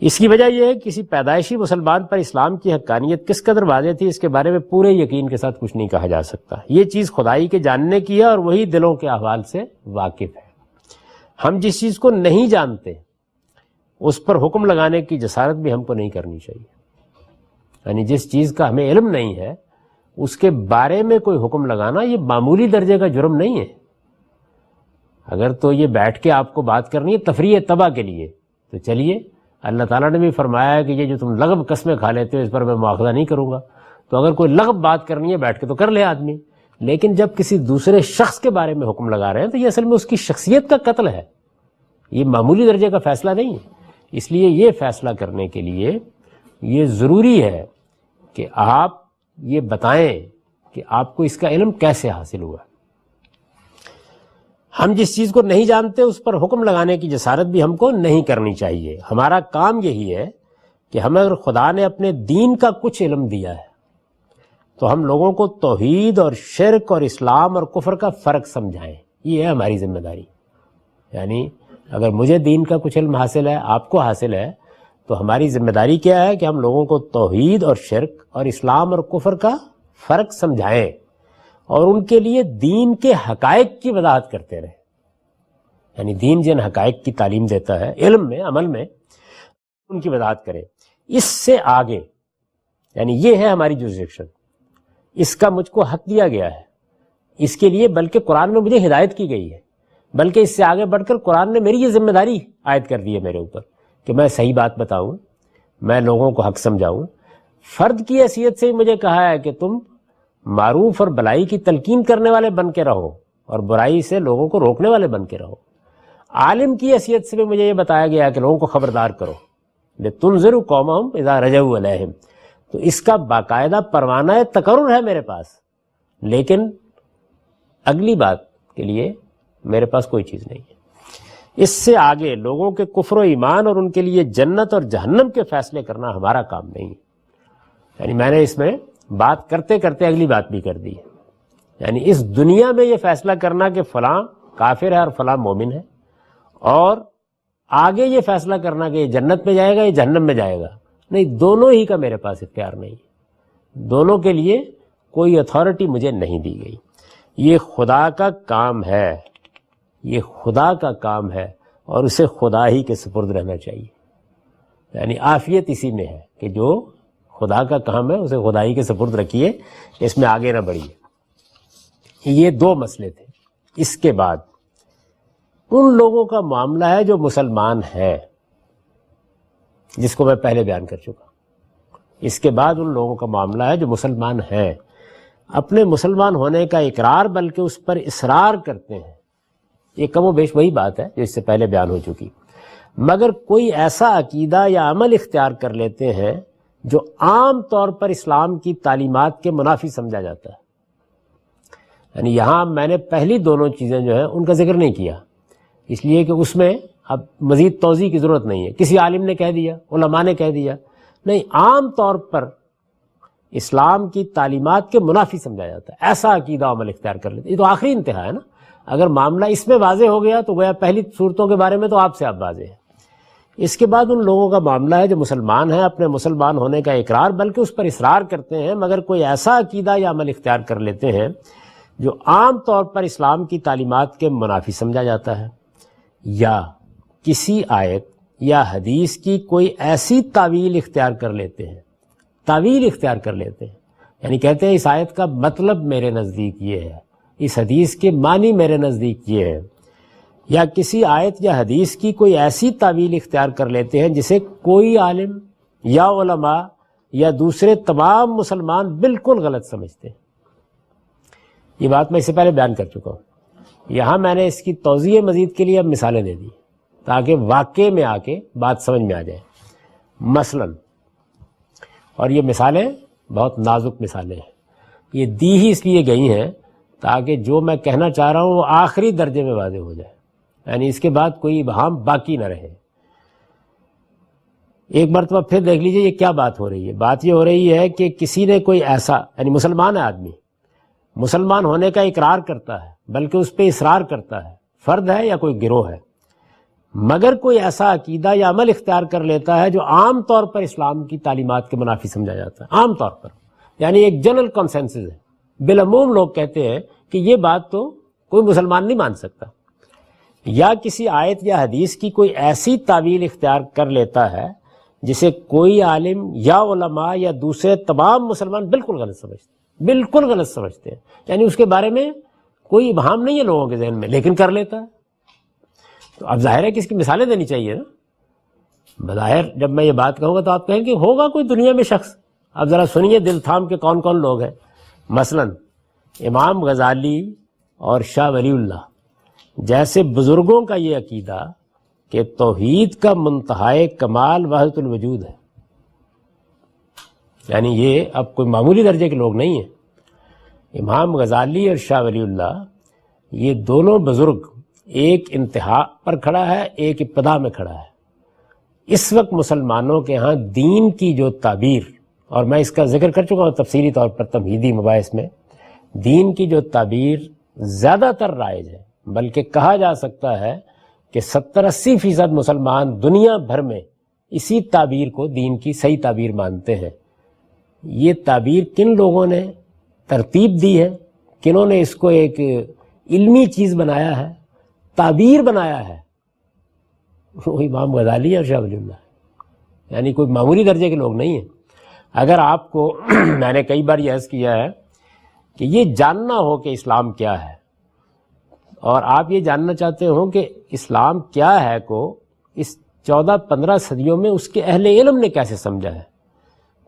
اس کی وجہ یہ ہے کہ کسی پیدائشی مسلمان پر اسلام کی حقانیت کس قدر واضح تھی، اس کے بارے میں پورے یقین کے ساتھ کچھ نہیں کہا جا سکتا۔ یہ چیز خدائی کے جاننے کی ہے اور وہی دلوں کے احوال سے واقف ہے۔ ہم جس چیز کو نہیں جانتے اس پر حکم لگانے کی جسارت بھی ہم کو نہیں کرنی چاہیے، یعنی جس چیز کا ہمیں علم نہیں ہے اس کے بارے میں کوئی حکم لگانا یہ معمولی درجے کا جرم نہیں ہے۔ اگر تو یہ بیٹھ کے آپ کو بات کرنی ہے تفریح طبع کے لیے تو چلیے، اللہ تعالیٰ نے بھی فرمایا ہے کہ یہ جو تم لغو قسمیں کھا لیتے ہو اس پر میں مواخذہ نہیں کروں گا، تو اگر کوئی لغو بات کرنی ہے بیٹھ کے تو کر لے آدمی، لیکن جب کسی دوسرے شخص کے بارے میں حکم لگا رہے ہیں تو یہ اصل میں اس کی شخصیت کا قتل ہے، یہ معمولی درجے کا فیصلہ نہیں ہے۔ اس لیے یہ فیصلہ کرنے کے لیے یہ ضروری ہے کہ آپ یہ بتائیں کہ آپ کو اس کا علم کیسے حاصل ہوا۔ ہم جس چیز کو نہیں جانتے اس پر حکم لگانے کی جسارت بھی ہم کو نہیں کرنی چاہیے۔ ہمارا کام یہی ہے کہ ہمیں اگر خدا نے اپنے دین کا کچھ علم دیا ہے تو ہم لوگوں کو توحید اور شرک اور اسلام اور کفر کا فرق سمجھائیں، یہ ہے ہماری ذمہ داری۔ یعنی اگر مجھے دین کا کچھ علم حاصل ہے، آپ کو حاصل ہے، تو ہماری ذمہ داری کیا ہے کہ ہم لوگوں کو توحید اور شرک اور اسلام اور کفر کا فرق سمجھائیں اور ان کے لیے دین کے حقائق کی وضاحت کرتے رہیں۔ یعنی دین جن حقائق کی تعلیم دیتا ہے علم میں، عمل میں، ان کی وضاحت کریں۔ اس سے آگے یعنی یہ ہے ہماری جوریسڈکشن، اس کا مجھ کو حق دیا گیا ہے، اس کے لیے بلکہ قرآن میں مجھے ہدایت کی گئی ہے، بلکہ اس سے آگے بڑھ کر قرآن نے میری یہ ذمہ داری عائد کر دی ہے میرے اوپر کہ میں صحیح بات بتاؤں، میں لوگوں کو حق سمجھاؤں۔ فرد کی حیثیت سے ہی مجھے کہا ہے کہ تم معروف اور بھلائی کی تلقین کرنے والے بن کے رہو اور برائی سے لوگوں کو روکنے والے بن کے رہو۔ عالم کی حیثیت سے بھی مجھے یہ بتایا گیا کہ لوگوں کو خبردار کرو، لِتُنذِرُ قَوْمَهُمْ إِذَا رَجَعُوا إِلَيْهِمْ۔ تو اس کا باقاعدہ پروانہ تقرر ہے میرے پاس، لیکن اگلی بات کے لیے میرے پاس کوئی چیز نہیں ہے۔ اس سے آگے لوگوں کے کفر و ایمان اور ان کے لیے جنت اور جہنم کے فیصلے کرنا ہمارا کام نہیں ہے۔ یعنی میں نے اس میں بات کرتے کرتے اگلی بات بھی کر دی ہے، یعنی اس دنیا میں یہ فیصلہ کرنا کہ فلاں کافر ہے اور فلاں مومن ہے، اور آگے یہ فیصلہ کرنا کہ یہ جنت میں جائے گا یا جہنم میں جائے گا، نہیں، دونوں ہی کا میرے پاس اختیار نہیں ہے، دونوں کے لیے کوئی اتھارٹی مجھے نہیں دی گئی۔ یہ خدا کا کام ہے، یہ خدا کا کام ہے اور اسے خدا ہی کے سپرد رہنا چاہیے۔ یعنی عافیت اسی میں ہے کہ جو خدا کا کام ہے اسے خدا ہی کے سپرد رکھیے، اس میں آگے نہ بڑھیے۔ یہ دو مسئلے تھے۔ اس کے بعد ان لوگوں کا معاملہ ہے جو مسلمان ہیں، جس کو میں پہلے بیان کر چکا۔ اس کے بعد ان لوگوں کا معاملہ ہے جو مسلمان ہیں، اپنے مسلمان ہونے کا اقرار بلکہ اس پر اصرار کرتے ہیں۔ یہ کم و بیش وہی بات ہے جو اس سے پہلے بیان ہو چکی، مگر کوئی ایسا عقیدہ یا عمل اختیار کر لیتے ہیں جو عام طور پر اسلام کی تعلیمات کے منافی سمجھا جاتا ہے۔ یعنی یہاں میں نے پہلی دونوں چیزیں جو ہیں ان کا ذکر نہیں کیا، اس لیے کہ اس میں اب مزید توضیح کی ضرورت نہیں ہے، کسی عالم نے کہہ دیا، علماء نے کہہ دیا، نہیں، عام طور پر اسلام کی تعلیمات کے منافی سمجھا جاتا ہے، ایسا عقیدہ عمل اختیار کر لیتے۔ یہ تو آخری انتہا ہے نا، اگر معاملہ اس میں واضح ہو گیا تو گویا پہلی صورتوں کے بارے میں تو آپ سے اب واضح ہے۔ اس کے بعد ان لوگوں کا معاملہ ہے جو مسلمان ہیں، اپنے مسلمان ہونے کا اقرار بلکہ اس پر اصرار کرتے ہیں، مگر کوئی ایسا عقیدہ یا عمل اختیار کر لیتے ہیں جو عام طور پر اسلام کی تعلیمات کے منافی سمجھا جاتا ہے، یا کسی آیت یا حدیث کی کوئی ایسی تعویل اختیار کر لیتے ہیں، تعویل اختیار کر لیتے ہیں، یعنی کہتے ہیں اس آیت کا مطلب میرے نزدیک یہ ہے، اس حدیث کے معنی میرے نزدیک یہ ہے، یا کسی آیت یا حدیث کی کوئی ایسی تعویل اختیار کر لیتے ہیں جسے کوئی عالم یا علماء یا دوسرے تمام مسلمان بالکل غلط سمجھتے ہیں۔ یہ بات میں اس سے پہلے بیان کر چکا ہوں، یہاں میں نے اس کی توضیح مزید کے لیے اب مثالیں دے دی تاکہ واقع میں آ کے بات سمجھ میں آ جائے۔ مثلا، اور یہ مثالیں بہت نازک مثالیں ہیں، یہ دی ہی اس لیے گئی ہیں تاکہ جو میں کہنا چاہ رہا ہوں وہ آخری درجے میں واضح ہو جائے، یعنی اس کے بعد کوئی ابہام باقی نہ رہے۔ ایک مرتبہ پھر دیکھ لیجئے یہ کیا بات ہو رہی ہے۔ بات یہ ہو رہی ہے کہ کسی نے کوئی ایسا، یعنی مسلمان ہے آدمی، مسلمان ہونے کا اقرار کرتا ہے بلکہ اس پہ اصرار کرتا ہے، فرد ہے یا کوئی گروہ ہے، مگر کوئی ایسا عقیدہ یا عمل اختیار کر لیتا ہے جو عام طور پر اسلام کی تعلیمات کے منافی سمجھا جاتا ہے، عام طور پر، یعنی ایک جنرل کنسنسس ہے، بالعموم لوگ کہتے ہیں کہ یہ بات تو کوئی مسلمان نہیں مان سکتا، یا کسی آیت یا حدیث کی کوئی ایسی تعویل اختیار کر لیتا ہے جسے کوئی عالم یا علماء یا دوسرے تمام مسلمان بالکل غلط سمجھتے ہیں، بالکل غلط سمجھتے ہیں، یعنی اس کے بارے میں کوئی ابہام نہیں ہے لوگوں کے ذہن میں، لیکن کر لیتا ہے۔ تو اب ظاہر ہے کہ اس کی مثالیں دینی چاہیے نا۔ بظاہر جب میں یہ بات کہوں گا تو آپ کہیں کہ ہوگا کوئی دنیا میں شخص، اب ذرا سنیے دل تھام کے کون کون لوگ ہیں۔ مثلا امام غزالی اور شاہ ولی اللہ جیسے بزرگوں کا یہ عقیدہ کہ توحید کا منتہائے کمال وحدت الوجود ہے، یعنی یہ اب کوئی معمولی درجے کے لوگ نہیں ہیں۔ امام غزالی اور شاہ ولی اللہ یہ دونوں بزرگ، ایک انتہا پر کھڑا ہے، ایک ابتدا میں کھڑا ہے۔ اس وقت مسلمانوں کے ہاں دین کی جو تعبیر، اور میں اس کا ذکر کر چکا ہوں تفصیلی طور پر تمہیدی مباحث میں، دین کی جو تعبیر زیادہ تر رائج ہے، بلکہ کہا جا سکتا ہے کہ 70-80% مسلمان دنیا بھر میں اسی تعبیر کو دین کی صحیح تعبیر مانتے ہیں۔ یہ تعبیر کن لوگوں نے ترتیب دی ہے، کنہوں نے اس کو ایک علمی چیز بنایا ہے، تعبیر بنایا ہے، وہ امام غزالی اور شاہ ولی اللہ ہے، یعنی کوئی معمولی درجے کے لوگ نہیں ہیں۔ اگر آپ کو میں نے کئی بار یہ عرض کیا ہے کہ یہ جاننا ہو کہ اسلام کیا ہے، اور آپ یہ جاننا چاہتے ہوں کہ اسلام کیا ہے کو اس 14-15 صدیوں میں اس کے اہل علم نے کیسے سمجھا ہے،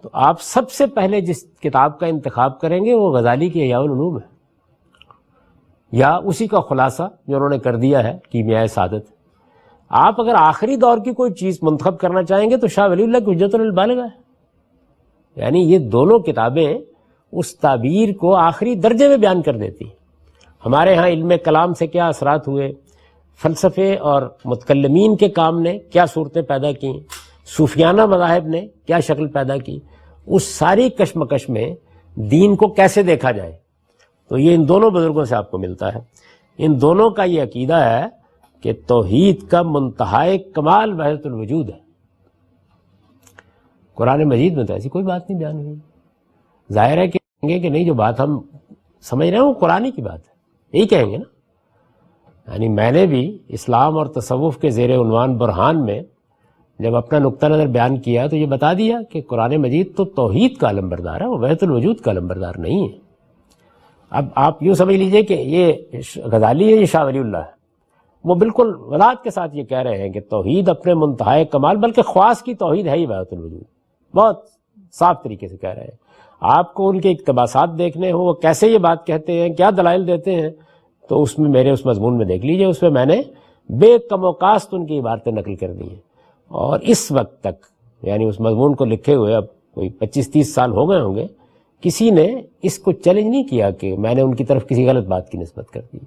تو آپ سب سے پہلے جس کتاب کا انتخاب کریں گے وہ غزالی کی احیاء العلوم ہے، یا اسی کا خلاصہ جو انہوں نے کر دیا ہے کیمیائے سعادت۔ آپ اگر آخری دور کی کوئی چیز منتخب کرنا چاہیں گے تو شاہ ولی اللہ کی حجت البالغہ ہے، یعنی یہ دونوں کتابیں اس تعبیر کو آخری درجے میں بیان کر دیتی ہیں۔ ہمارے ہاں علم کلام سے کیا اثرات ہوئے، فلسفے اور متکلمین کے کام نے کیا صورتیں پیدا کی، صوفیانہ مذاہب نے کیا شکل پیدا کی، اس ساری کشمکش میں دین کو کیسے دیکھا جائے، تو یہ ان دونوں بزرگوں سے آپ کو ملتا ہے۔ ان دونوں کا یہ عقیدہ ہے کہ توحید کا منتہائے کمال وحدت الوجود ہے۔ قرآن مجید میں تو ایسی کوئی بات نہیں بیان ہوئی۔ ظاہر ہے کہ نہیں، جو بات ہم سمجھ رہے ہیں وہ قرآن کی بات ہے، یہی کہیں گے نا۔ یعنی میں نے بھی اسلام اور تصوف کے زیر عنوان برہان میں جب اپنا نقطہ نظر بیان کیا تو یہ بتا دیا کہ قرآن مجید تو توحید کا علمبردار ہے، وہ وحدت الوجود کا علمبردار نہیں ہے۔ اب آپ یوں سمجھ لیجئے کہ یہ غزالی ہے، یہ شاہ ولی اللہ ہے، وہ بالکل وضاحت کے ساتھ یہ کہہ رہے ہیں کہ توحید اپنے منتہائے کمال، بلکہ خواص کی توحید ہے ہی وحدت الوجود، بہت صاف طریقے سے کہہ رہے ہیں۔ آپ کو ان کے اقتباسات دیکھنے ہوں، وہ کیسے یہ بات کہتے ہیں، کیا دلائل دیتے ہیں، تو اس میں میرے اس مضمون میں دیکھ لیجئے، اس میں میں نے بے کم و کاست ان کی عبارتیں نقل کر دی ہیں، اور اس وقت تک یعنی اس مضمون کو لکھے ہوئے اب کوئی 25-30 سال ہو گئے ہوں گے، کسی نے اس کو چیلنج نہیں کیا کہ میں نے ان کی طرف کسی غلط بات کی نسبت کر دی،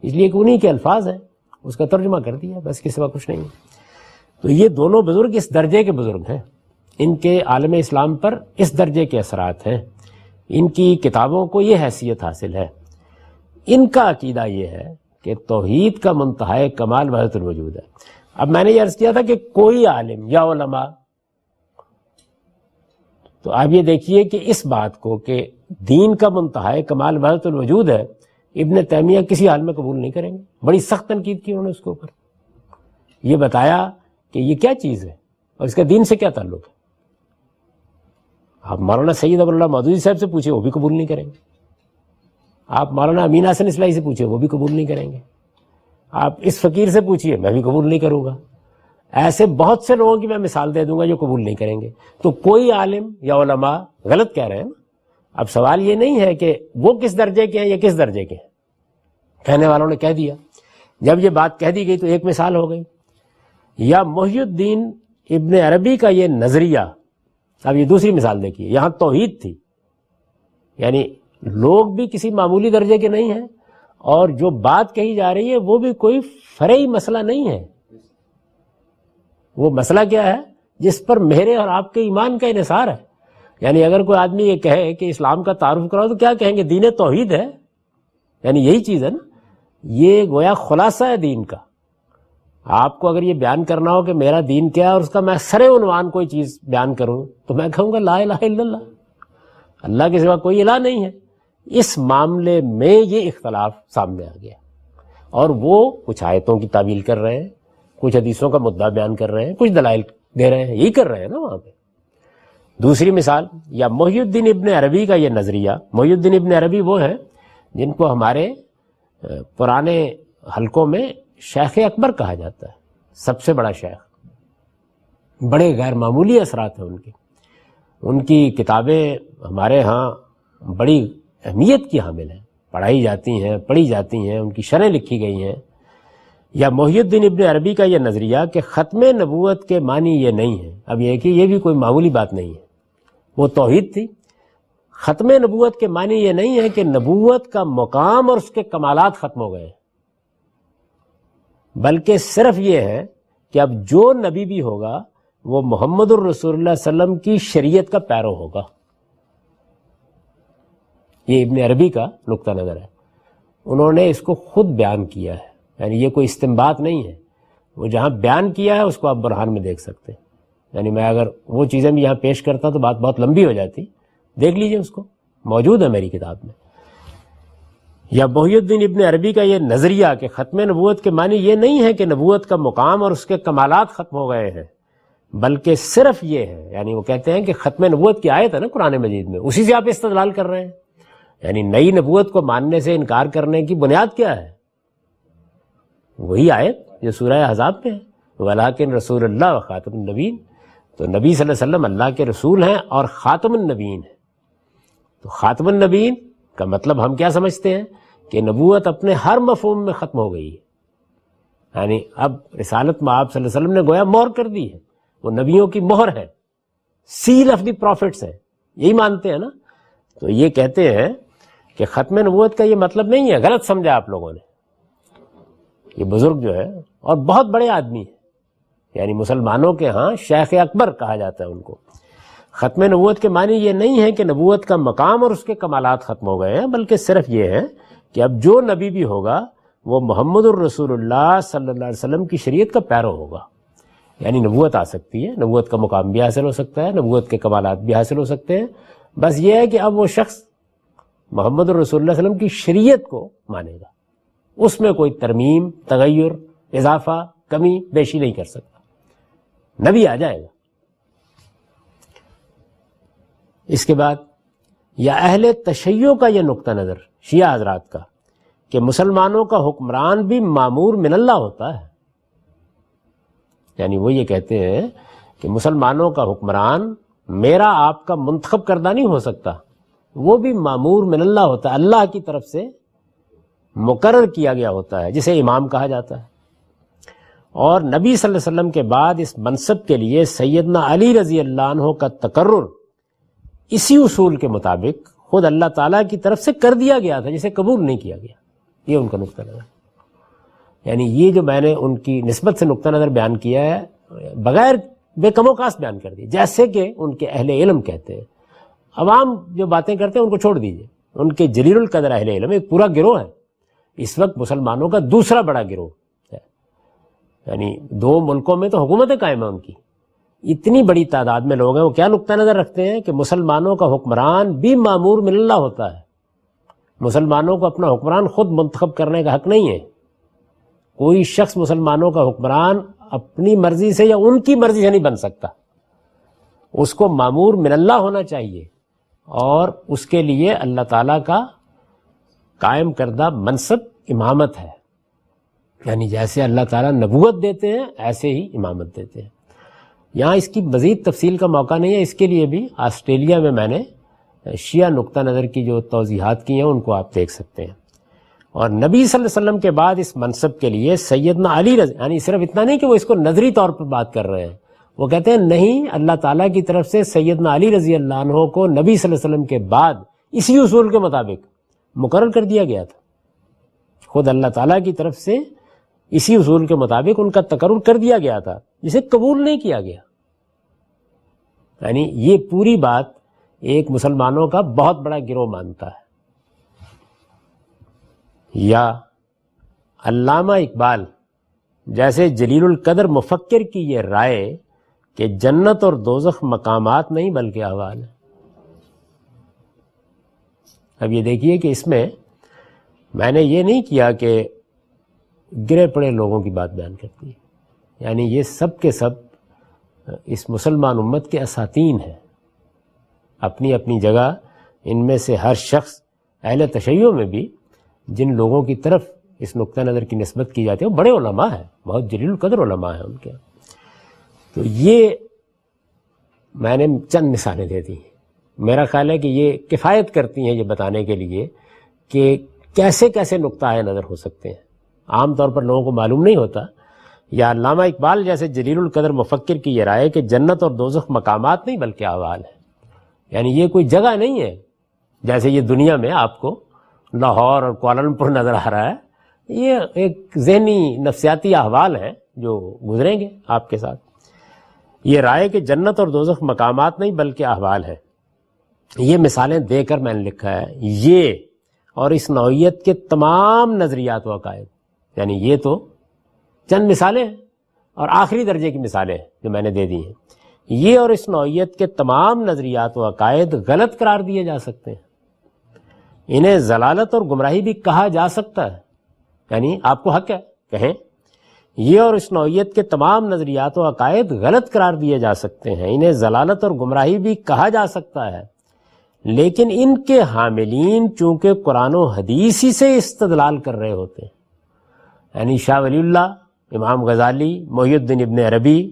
اس لیے کہ انہی کے الفاظ ہیں، اس کا ترجمہ کر دیا، بس کے سوا کچھ نہیں۔ تو یہ دونوں بزرگ اس درجے کے بزرگ ہیں، ان کے عالم اسلام پر اس درجے کے اثرات ہیں، ان کی کتابوں کو یہ حیثیت حاصل ہے۔ ان کا عقیدہ یہ ہے کہ توحید کا منتہائے کمال وحدت الوجود ہے۔ اب میں نے یہ عرض کیا تھا کہ کوئی عالم یا علماء، تو آپ یہ دیکھیے کہ اس بات کو کہ دین کا منتہائے کمال وحدت الوجود ہے، ابن تیمیہ کسی حال میں قبول نہیں کریں گے، بڑی سخت تنقید کی انہوں نے اس کے اوپر، یہ بتایا کہ یہ کیا چیز ہے اور اس کا دین سے کیا تعلق ہے. آپ مولانا سید ابو اللہ مودودی صاحب سے پوچھیں وہ بھی قبول نہیں کریں گے. آپ مولانا امین حسن اصلاحی سے پوچھیں وہ بھی قبول نہیں کریں گے. آپ اس فقیر سے پوچھئے میں بھی قبول نہیں کروں گا. ایسے بہت سے لوگوں کی میں مثال دے دوں گا جو قبول نہیں کریں گے. تو کوئی عالم یا علماء غلط کہہ رہے ہیں نا. اب سوال یہ نہیں ہے کہ وہ کس درجے کے ہیں یا کس درجے کے ہیں. کہنے والوں نے کہہ دیا. جب یہ بات کہہ دی گئی تو ایک مثال ہو گئی. یا محی الدین ابن عربی کا یہ نظریہ. اب یہ دوسری مثال دیکھیے. یہاں توحید تھی، یعنی لوگ بھی کسی معمولی درجے کے نہیں ہیں اور جو بات کہی جا رہی ہے وہ بھی کوئی فرعی مسئلہ نہیں ہے. وہ مسئلہ کیا ہے جس پر میرے اور آپ کے ایمان کا انحصار ہے. یعنی اگر کوئی آدمی یہ کہے کہ اسلام کا تعارف کراؤ تو کیا کہیں گے؟ دین توحید ہے. یعنی یہی چیز ہے نا. یہ گویا خلاصہ ہے دین کا. آپ کو اگر یہ بیان کرنا ہو کہ میرا دین کیا ہے اور اس کا میں سر عنوان کوئی چیز بیان کروں تو میں کہوں گا لا الہ الا اللہ، اللہ کے سوا کوئی الہ نہیں ہے. اس معاملے میں یہ اختلاف سامنے آ گیا اور وہ کچھ آیتوں کی تعویل کر رہے ہیں، کچھ حدیثوں کا مدعا بیان کر رہے ہیں، کچھ دلائل دے رہے ہیں. یہی کر رہے ہیں نا وہاں پہ. دوسری مثال یا محی الدین ابن عربی کا یہ نظریہ. محی الدین ابن عربی وہ ہیں جن کو ہمارے پرانے حلقوں میں شیخ اکبر کہا جاتا ہے، سب سے بڑا شیخ. بڑے غیر معمولی اثرات ہیں ان کے. ان کی کتابیں ہمارے ہاں بڑی اہمیت کی حامل ہیں، پڑھائی جاتی ہیں، پڑھی جاتی ہیں، ان کی شرح لکھی گئی ہیں. یا محی الدین ابن عربی کا یہ نظریہ کہ ختم نبوت کے معنی یہ نہیں ہے. اب یہ کہ یہ بھی کوئی معمولی بات نہیں ہے، وہ توحید تھی. ختم نبوت کے معنی یہ نہیں ہے کہ نبوت کا مقام اور اس کے کمالات ختم ہو گئے، بلکہ صرف یہ ہے کہ اب جو نبی بھی ہوگا وہ محمد الرسول اللہ صلی اللہ علیہ وسلم کی شریعت کا پیرو ہوگا. یہ ابن عربی کا نقطہ نظر ہے. انہوں نے اس کو خود بیان کیا ہے، یعنی یہ کوئی استنباط نہیں ہے. وہ جہاں بیان کیا ہے اس کو آپ برہان میں دیکھ سکتے ہیں. یعنی میں اگر وہ چیزیں بھی یہاں پیش کرتا تو بات بہت لمبی ہو جاتی. دیکھ لیجئے، اس کو موجود ہے میری کتاب میں. یا محی الدین ابن عربی کا یہ نظریہ کہ ختم نبوت کے معنی یہ نہیں ہے کہ نبوت کا مقام اور اس کے کمالات ختم ہو گئے ہیں، بلکہ صرف یہ ہے، یعنی وہ کہتے ہیں کہ ختم نبوت کی آیت ہے نا قرآن مجید میں، اسی سے آپ استدلال کر رہے ہیں. یعنی نئی نبوت کو ماننے سے انکار کرنے کی بنیاد کیا ہے؟ وہی آیت جو سورہ احزاب میں ہے، وَلَٰكِن رسول اللہ و خاتم النبیین. تو نبی صلی اللہ علیہ وسلم اللہ کے رسول ہیں اور خاتم النبیین ہیں. تو خاتم النبیین کا مطلب ہم کیا سمجھتے ہیں کہ نبوت اپنے ہر مفہوم میں ختم ہو گئی ہے. یعنی اب رسالت میں آپ صلی اللہ علیہ وسلم نے گویا مہر کر دی ہے، وہ نبیوں کی مہر ہے، سیل آف دی پروفٹس ہے. یہی مانتے ہیں نا. تو یہ کہتے ہیں کہ ختم نبوت کا یہ مطلب نہیں ہے. غلط سمجھا آپ لوگوں نے. یہ بزرگ جو ہے اور بہت بڑے آدمی ہیں، یعنی مسلمانوں کے ہاں شیخ اکبر کہا جاتا ہے ان کو. ختم نبوت کے معنی یہ نہیں ہے کہ نبوت کا مقام اور اس کے کمالات ختم ہو گئے ہیں، بلکہ صرف یہ ہے کہ اب جو نبی بھی ہوگا وہ محمد الرسول اللہ صلی اللہ علیہ وسلم کی شریعت کا پیرو ہوگا. یعنی نبوت آ سکتی ہے، نبوت کا مقام بھی حاصل ہو سکتا ہے، نبوت کے کمالات بھی حاصل ہو سکتے ہیں. بس یہ ہے کہ اب وہ شخص محمد الرسول اللہ صلی اللہ علیہ وسلم کی شریعت کو مانے گا، اس میں کوئی ترمیم، تغیر، اضافہ، کمی بیشی نہیں کر سکتا. نبی آ جائے گا. اس کے بعد یا اہل تشیع کا یہ نقطہ نظر شیعہ حضرات کا کہ مسلمانوں کا حکمران بھی مامور من اللہ ہوتا ہے. یعنی وہ یہ کہتے ہیں کہ مسلمانوں کا حکمران میرا آپ کا منتخب کردہ نہیں ہو سکتا، وہ بھی مامور من اللہ ہوتا ہے، اللہ کی طرف سے مقرر کیا گیا ہوتا ہے، جسے امام کہا جاتا ہے. اور نبی صلی اللہ علیہ وسلم کے بعد اس منصب کے لیے سیدنا علی رضی اللہ عنہ کا تقرر اسی اصول کے مطابق خود اللہ تعالیٰ کی طرف سے کر دیا گیا تھا، جسے قبول نہیں کیا گیا. یہ ان کا نقطہ نظر. یعنی یہ جو میں نے ان کی نسبت سے نقطہ نظر بیان کیا ہے بغیر بے کم و کاس بیان کر دی، جیسے کہ ان کے اہل علم کہتے ہیں. عوام جو باتیں کرتے ہیں ان کو چھوڑ دیجئے. ان کے جلیل القدر اہل علم ایک پورا گروہ ہے اس وقت مسلمانوں کا، دوسرا بڑا گروہ ہے. یعنی 2 ملکوں میں تو حکومتیں قائم ہیں ان کی، اتنی بڑی تعداد میں لوگ ہیں. وہ کیا نقطہ نظر رکھتے ہیں کہ مسلمانوں کا حکمران بھی مامور من اللہ ہوتا ہے. مسلمانوں کو اپنا حکمران خود منتخب کرنے کا حق نہیں ہے. کوئی شخص مسلمانوں کا حکمران اپنی مرضی سے یا ان کی مرضی سے نہیں بن سکتا، اس کو مامور من اللہ ہونا چاہیے، اور اس کے لیے اللہ تعالیٰ کا قائم کردہ منصب امامت ہے، یعنی جیسے اللہ تعالیٰ نبوت دیتے ہیں ایسے ہی امامت دیتے ہیں۔ یہاں اس کی مزید تفصیل کا موقع نہیں ہے، اس کے لیے بھی آسٹریلیا میں نے شیعہ نقطہ نظر کی جو توضیحات کی ہیں ان کو آپ دیکھ سکتے ہیں۔ اور نبی صلی اللہ علیہ وسلم کے بعد اس منصب کے لیے سیدنا علی یعنی صرف اتنا نہیں کہ وہ اس کو نظری طور پر بات کر رہے ہیں، وہ کہتے ہیں نہیں، اللہ تعالیٰ کی طرف سے سیدنا علی رضی اللہ عنہ کو نبی صلی اللہ علیہ وسلم کے بعد اسی اصول کے مطابق مقرر کر دیا گیا تھا، خود اللہ تعالیٰ کی طرف سے اسی اصول کے مطابق ان کا تقرر کر دیا گیا تھا، جسے قبول نہیں کیا گیا۔ یعنی یہ پوری بات ایک مسلمانوں کا بہت بڑا گروہ مانتا ہے۔ یا علامہ اقبال جیسے جلیل القدر مفکر کی یہ رائے کہ جنت اور دوزخ مقامات نہیں بلکہ احوال ہیں۔ اب یہ دیکھیے کہ اس میں نے یہ نہیں کیا کہ گرے پڑے لوگوں کی بات بیان کرتی ہے، یعنی یہ سب کے سب اس مسلمان امت کے اساتین ہیں، اپنی اپنی جگہ ان میں سے ہر شخص اہل تشیع میں بھی جن لوگوں کی طرف اس نقطہ نظر کی نسبت کی جاتی ہے وہ بڑے علماء ہیں، بہت جلیل القدر علماء ہیں ان کے۔ تو یہ میں نے چند مثالیں دے دی، میرا خیال ہے کہ یہ کفایت کرتی ہیں یہ بتانے کے لیے کہ کیسے کیسے نقطہ نظر ہو سکتے ہیں، عام طور پر لوگوں کو معلوم نہیں ہوتا۔ یا علامہ اقبال جیسے جلیل القدر مفکر کی یہ رائے کہ جنت اور دوزخ مقامات نہیں بلکہ احوال ہیں، یعنی یہ کوئی جگہ نہیں ہے جیسے یہ دنیا میں آپ کو لاہور اور کوالالمپور نظر آ رہا ہے، یہ ایک ذہنی نفسیاتی احوال ہیں جو گزریں گے آپ کے ساتھ۔ یہ رائے کہ جنت اور دوزخ مقامات نہیں بلکہ احوال ہے، یہ مثالیں دے کر میں نے لکھا ہے یہ اور اس نوعیت کے تمام نظریات و عقائد، یعنی یہ تو چند مثالیں ہیں اور آخری درجے کی مثالیں ہیں جو میں نے دے دی ہیں، یہ اور اس نوعیت کے تمام نظریات و عقائد غلط قرار دیے جا سکتے ہیں، انہیں ضلالت اور گمراہی بھی کہا جا سکتا ہے، یعنی آپ کو حق ہے کہیں یہ اور اس نوعیت کے تمام نظریات و عقائد غلط قرار دیے جا سکتے ہیں، انہیں ضلالت اور گمراہی بھی کہا جا سکتا ہے، لیکن ان کے حاملین چونکہ قرآن و حدیث ہی سے استدلال کر رہے ہوتے ہیں، یعنی شاہ ولی اللہ، امام غزالی، محی الدین ابن عربی،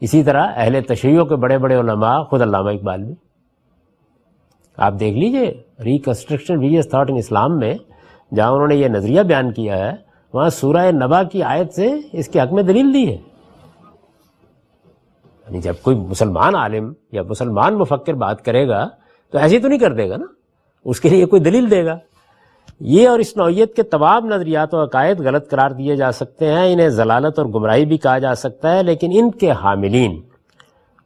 اسی طرح اہل تشیع کے بڑے بڑے علماء، خود علامہ اقبال بھی۔ آپ دیکھ لیجئے ریکنسٹرکشن ریلیجیس تھاٹ ان اسلام میں جہاں انہوں نے یہ نظریہ بیان کیا ہے، وہاں سورہ نبا کی آیت سے اس کے حق میں دلیل دی ہے۔ یعنی جب کوئی مسلمان عالم یا مسلمان مفکر بات کرے گا تو ایسی تو نہیں کر دے گا نا، اس کے لیے کوئی دلیل دے گا۔ یہ اور اس نوعیت کے تمام نظریات و عقائد غلط قرار دیے جا سکتے ہیں، انہیں ضلالت اور گمراہی بھی کہا جا سکتا ہے، لیکن ان کے حاملین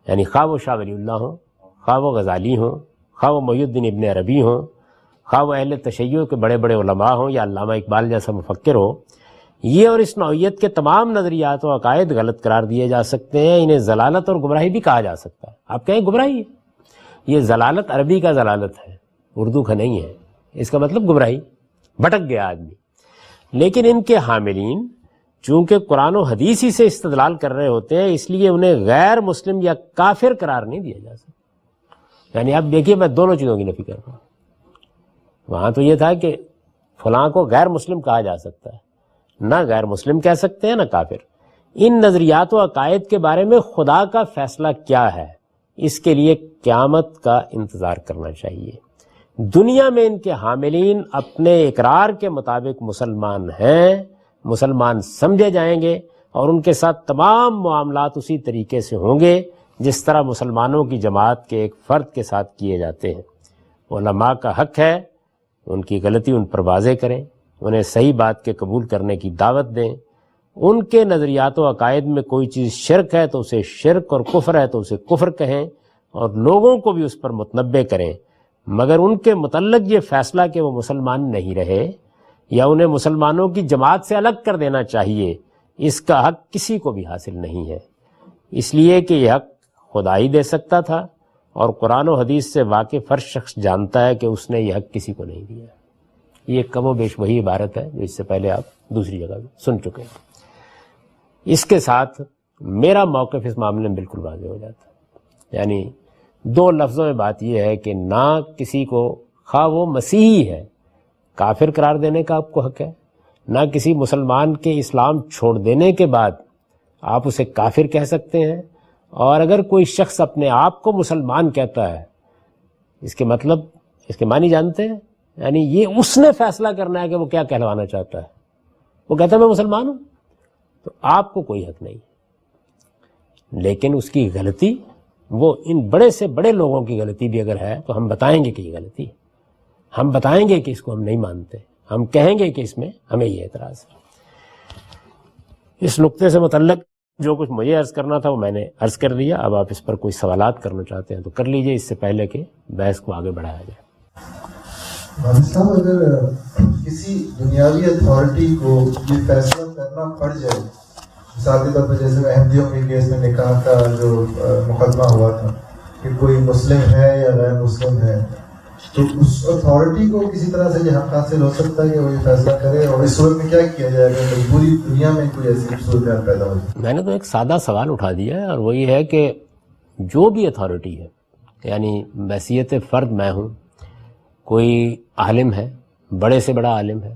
یعنی خواہ وہ شاہ ولی اللہ ہوں، خواہ وہ غزالی ہوں، خواہ وہ محی الدین ابن عربی ہوں، خواہ وہ اہل تشیع کے بڑے بڑے علماء ہوں یا علامہ اقبال جیسا مفکر ہو، یہ اور اس نوعیت کے تمام نظریات و عقائد غلط قرار دیے جا سکتے ہیں، انہیں ضلالت اور گمراہی بھی کہا جا سکتا ہے۔ آپ کہیں گمراہی ہے، یہ ضلالت عربی کا ضلالت ہے، اردو کا نہیں ہے، اس کا مطلب گمراہی، بھٹک گیا آدمی۔ لیکن ان کے حاملین چونکہ قرآن و حدیث ہی سے استدلال کر رہے ہوتے ہیں، اس لیے انہیں غیر مسلم یا کافر قرار نہیں دیا جا سکتا۔ یعنی اب دیکھیے میں دونوں چیزوں کی نفی کر رہا ہوں، وہاں تو یہ تھا کہ فلاں کو غیر مسلم کہا جا سکتا ہے، نہ غیر مسلم کہہ سکتے ہیں نہ کافر۔ ان نظریات و عقائد کے بارے میں خدا کا فیصلہ کیا ہے، اس کے لیے قیامت کا انتظار کرنا چاہیے۔ دنیا میں ان کے حاملین اپنے اقرار کے مطابق مسلمان ہیں، مسلمان سمجھے جائیں گے، اور ان کے ساتھ تمام معاملات اسی طریقے سے ہوں گے جس طرح مسلمانوں کی جماعت کے ایک فرد کے ساتھ کیے جاتے ہیں۔ علماء کا حق ہے ان کی غلطی ان پر واضح کریں، انہیں صحیح بات کے قبول کرنے کی دعوت دیں، ان کے نظریات و عقائد میں کوئی چیز شرک ہے تو اسے شرک اور کفر ہے تو اسے کفر کہیں، اور لوگوں کو بھی اس پر متنبع کریں، مگر ان کے متعلق یہ فیصلہ کہ وہ مسلمان نہیں رہے یا انہیں مسلمانوں کی جماعت سے الگ کر دینا چاہیے، اس کا حق کسی کو بھی حاصل نہیں ہے، اس لیے کہ یہ حق خدا ہی دے سکتا تھا، اور قرآن و حدیث سے واقف ہر شخص جانتا ہے کہ اس نے یہ حق کسی کو نہیں دیا۔ یہ کم و بیش وہی عبارت ہے جو اس سے پہلے آپ دوسری جگہ بھی سن چکے ہیں۔ اس کے ساتھ میرا موقف اس معاملے میں بالکل واضح ہو جاتا ہے. یعنی دو لفظوں میں بات یہ ہے کہ نہ کسی کو خواہ وہ مسیحی ہے کافر قرار دینے کا آپ کو حق ہے، نہ کسی مسلمان کے اسلام چھوڑ دینے کے بعد آپ اسے کافر کہہ سکتے ہیں. اور اگر کوئی شخص اپنے آپ کو مسلمان کہتا ہے، اس کے مطلب، اس کے معنی جانتے ہیں؟ یعنی یہ اس نے فیصلہ کرنا ہے کہ وہ کیا کہلوانا چاہتا ہے. وہ کہتا ہے میں مسلمان ہوں، تو آپ کو کوئی حق نہیں. لیکن اس کی غلطی، وہ ان بڑے سے بڑے لوگوں کی غلطی بھی اگر ہے تو ہم بتائیں گے کہ یہ غلطی ہے، ہم بتائیں گے کہ اس کو ہم نہیں مانتے، ہم کہیں گے کہ اس میں ہمیں یہ اعتراض ہے. اس نقطے سے متعلق جو کچھ مجھے عرض کرنا تھا وہ میں نے عرض کر لیا. اب آپ اس پر کوئی سوالات کرنا چاہتے ہیں تو کر لیجئے، اس سے پہلے کہ بحث کو آگے بڑھایا جائے. صاحب، اگر کسی دنیاوی اتھارٹی کو یہ فیصلہ کرنا پڑ جائے، مثال کے طور پر جیسے احمدیوں کے کیس میں نکاح کا جو مقدمہ ہوا تھا کہ کوئی مسلم ہے یا غیر مسلم ہے، تو اس اتھارٹی کو کسی طرح سے یہ حق حاصل ہو سکتا ہے کہ وہ یہ فیصلہ کرے، اور اس صورت میں کیا کیا جائے گا پوری دنیا میں کوئی ایسی صورت پیدا ہو جائے؟ میں نے تو ایک سادہ سوال اٹھا دیا ہے، اور وہ یہ ہے کہ جو بھی اتھارٹی ہے، یعنی بحیثیت فرد میں ہوں، کوئی عالم ہے، بڑے سے بڑا عالم ہے،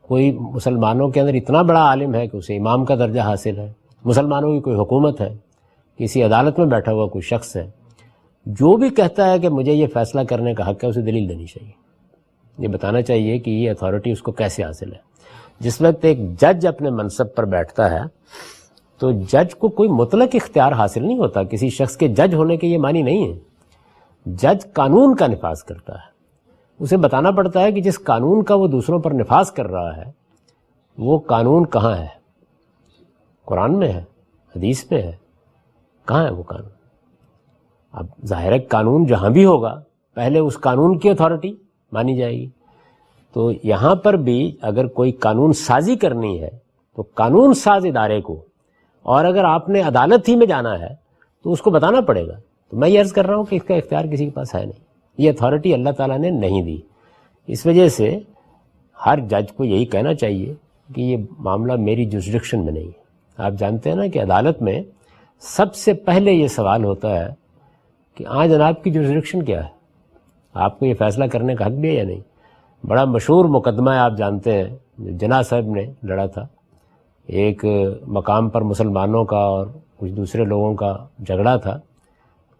کوئی مسلمانوں کے اندر اتنا بڑا عالم ہے کہ اسے امام کا درجہ حاصل ہے، مسلمانوں کی کوئی حکومت ہے، کسی عدالت میں بیٹھا ہوا کوئی شخص ہے، جو بھی کہتا ہے کہ مجھے یہ فیصلہ کرنے کا حق ہے، اسے دلیل دینی چاہیے. یہ بتانا چاہیے کہ یہ اتھارٹی اس کو کیسے حاصل ہے. جس وقت ایک جج اپنے منصب پر بیٹھتا ہے تو جج کو کوئی مطلق اختیار حاصل نہیں ہوتا. کسی شخص کے جج ہونے کے یہ معنی نہیں ہے. جج قانون کا نفاذ کرتا ہے، اسے بتانا پڑتا ہے کہ جس قانون کا وہ دوسروں پر نفاذ کر رہا ہے وہ قانون کہاں ہے. قرآن میں ہے، حدیث میں ہے، کہاں ہے وہ قانون؟ اب ظاہر ہے قانون جہاں بھی ہوگا پہلے اس قانون کی اتھارٹی مانی جائے گی. تو یہاں پر بھی اگر کوئی قانون سازی کرنی ہے تو قانون ساز ادارے کو، اور اگر آپ نے عدالت ہی میں جانا ہے تو اس کو بتانا پڑے گا. تو میں یہ عرض کر رہا ہوں کہ اس کا اختیار کسی کے پاس ہے نہیں، یہ اتھارٹی اللہ تعالیٰ نے نہیں دی. اس وجہ سے ہر جج کو یہی کہنا چاہیے کہ یہ معاملہ میری جورسڈکشن میں نہیں ہے. آپ جانتے ہیں نا کہ عدالت میں سب سے پہلے یہ سوال ہوتا ہے کہ ہاں جناب کی جورسڈکشن کیا ہے، آپ کو یہ فیصلہ کرنے کا حق بھی ہے یا نہیں. بڑا مشہور مقدمہ ہے، آپ جانتے ہیں، جناح صاحب نے لڑا تھا. ایک مقام پر مسلمانوں کا اور کچھ دوسرے لوگوں کا جھگڑا تھا،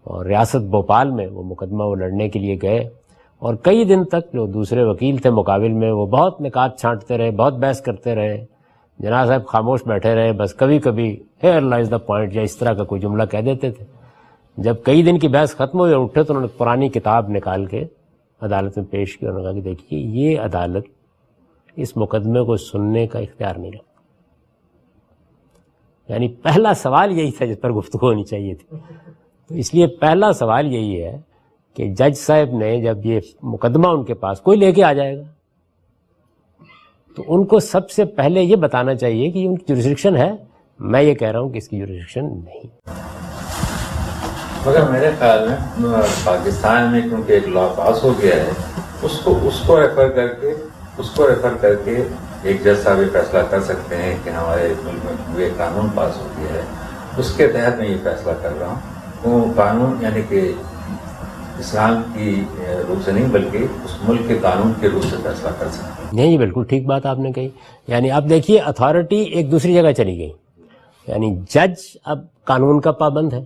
اور ریاست بھوپال میں وہ مقدمہ وہ لڑنے کے لیے گئے، اور کئی دن تک جو دوسرے وکیل تھے مقابل میں وہ بہت نکات چھانٹتے رہے، بہت بحث کرتے رہے. جناح صاحب خاموش بیٹھے رہے، بس کبھی کبھی ہیئر لائز دا پوائنٹ یا اس طرح کا کوئی جملہ کہہ دیتے تھے. جب کئی دن کی بحث ختم ہوئی اور اٹھے تو انہوں نے پرانی کتاب نکال کے عدالت میں پیش کی اور کہا کہ دیکھیے یہ عدالت اس مقدمے کو سننے کا اختیار نہیں رکھتی. یعنی پہلا سوال یہی تھا جس پر گفتگو ہونی چاہیے تھی. تو اس لیے پہلا سوال یہی ہے کہ جج صاحب نے جب یہ مقدمہ ان کے پاس کوئی لے کے آ جائے گا تو ان کو سب سے پہلے یہ بتانا چاہیے کہ ان کی جورسڈکشن ہے. میں یہ کہہ رہا ہوں کہ اس کی جورسڈکشن نہیں. مگر میرے خیال میں پاکستان میں کیونکہ ایک لا پاس ہو گیا ہے، اس کو ریفر کر کے ایک جج صاحب یہ فیصلہ کر سکتے ہیں کہ ہمارے ملک میں یہ قانون پاس ہو گیا ہے، اس کے تحت میں یہ فیصلہ کر رہا ہوں. وہ قانون یعنی کہ اسلام کی روح سے نہیں بلکہ اس ملک کے قانون کے روح سے فیصلہ کر سکتے ہیں. نہیں، بالکل ٹھیک بات آپ نے کہی. یعنی اب دیکھیے اتھارٹی ایک دوسری جگہ چلی گئی. یعنی جج اب قانون کا پابند ہے،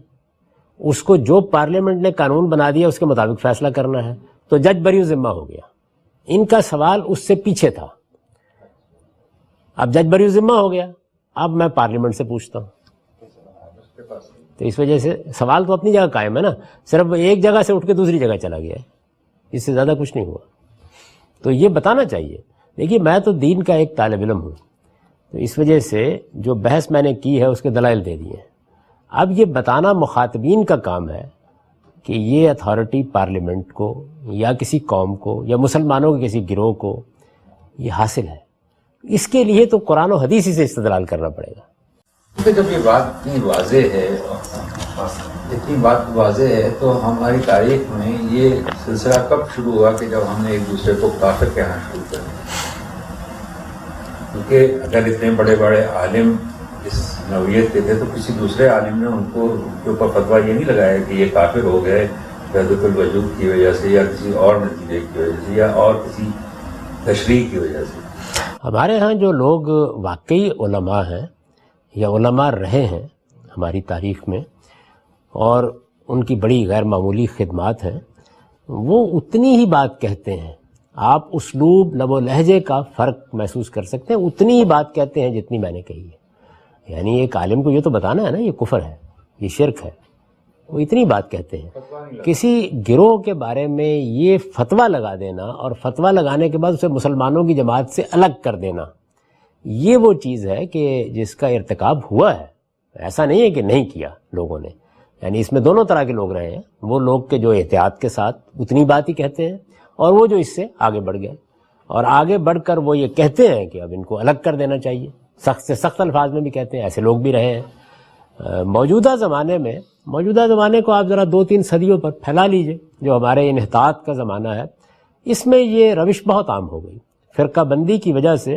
اس کو جو پارلیمنٹ نے قانون بنا دیا اس کے مطابق فیصلہ کرنا ہے، تو جج بری ذمہ ہو گیا. ان کا سوال اس سے پیچھے تھا. اب جج بری ذمہ ہو گیا، اب میں پارلیمنٹ سے پوچھتا ہوں. تو اس وجہ سے سوال تو اپنی جگہ قائم ہے نا، صرف ایک جگہ سے اٹھ کے دوسری جگہ چلا گیا ہے، اس سے زیادہ کچھ نہیں ہوا. تو یہ بتانا چاہیے. دیکھیے میں تو دین کا ایک طالب علم ہوں، تو اس وجہ سے جو بحث میں نے کی ہے اس کے دلائل دے دیے. اب یہ بتانا مخاطبین کا کام ہے کہ یہ اتھارٹی پارلیمنٹ کو یا کسی قوم کو یا مسلمانوں کے کسی گروہ کو یہ حاصل ہے. اس کے لیے تو قرآن و حدیث سے استدلال کرنا پڑے گا. جب یہ بات اتنی واضح ہے تو ہماری تاریخ میں یہ سلسلہ کب شروع ہوا کہ جب ہم نے ایک دوسرے کو کافر کہنا شروع کر دیا؟ کیونکہ اگر اتنے بڑے بڑے عالم اس نوعیت کے تھے تو کسی دوسرے عالم نے ان کے اوپر فتویٰ یہ نہیں لگایا کہ یہ کافر ہو گئے وحدت الوجود کی وجہ سے یا کسی اور نتیجے کی وجہ سے یا اور کسی تشریح کی وجہ سے. ہمارے ہاں جو لوگ واقعی علماء ہیں یا علماء رہے ہیں ہماری تاریخ میں اور ان کی بڑی غیر معمولی خدمات ہیں، وہ اتنی ہی بات کہتے ہیں. آپ اسلوب لب و لہجے کا فرق محسوس کر سکتے ہیں، اتنی ہی بات کہتے ہیں جتنی میں نے کہی ہے. یعنی ایک عالم کو یہ تو بتانا ہے نا یہ کفر ہے، یہ شرک ہے، وہ اتنی بات کہتے ہیں. کسی گروہ کے بارے میں یہ فتویٰ لگا دینا اور فتویٰ لگانے کے بعد اسے مسلمانوں کی جماعت سے الگ کر دینا، یہ وہ چیز ہے کہ جس کا ارتکاب ہوا ہے. ایسا نہیں ہے کہ نہیں کیا لوگوں نے، یعنی اس میں دونوں طرح کے لوگ رہے ہیں. وہ لوگ کہ جو احتیاط کے ساتھ اتنی بات ہی کہتے ہیں، اور وہ جو اس سے آگے بڑھ گئے اور آگے بڑھ کر وہ یہ کہتے ہیں کہ اب ان کو الگ کر دینا چاہیے، سخت سے سخت الفاظ میں بھی کہتے ہیں. ایسے لوگ بھی رہے ہیں. موجودہ زمانے کو آپ ذرا 2-3 صدیوں پر پھیلا لیجئے، جو ہمارے انحطاط کا زمانہ ہے، اس میں یہ روش بہت عام ہو گئی. فرقہ بندی کی وجہ سے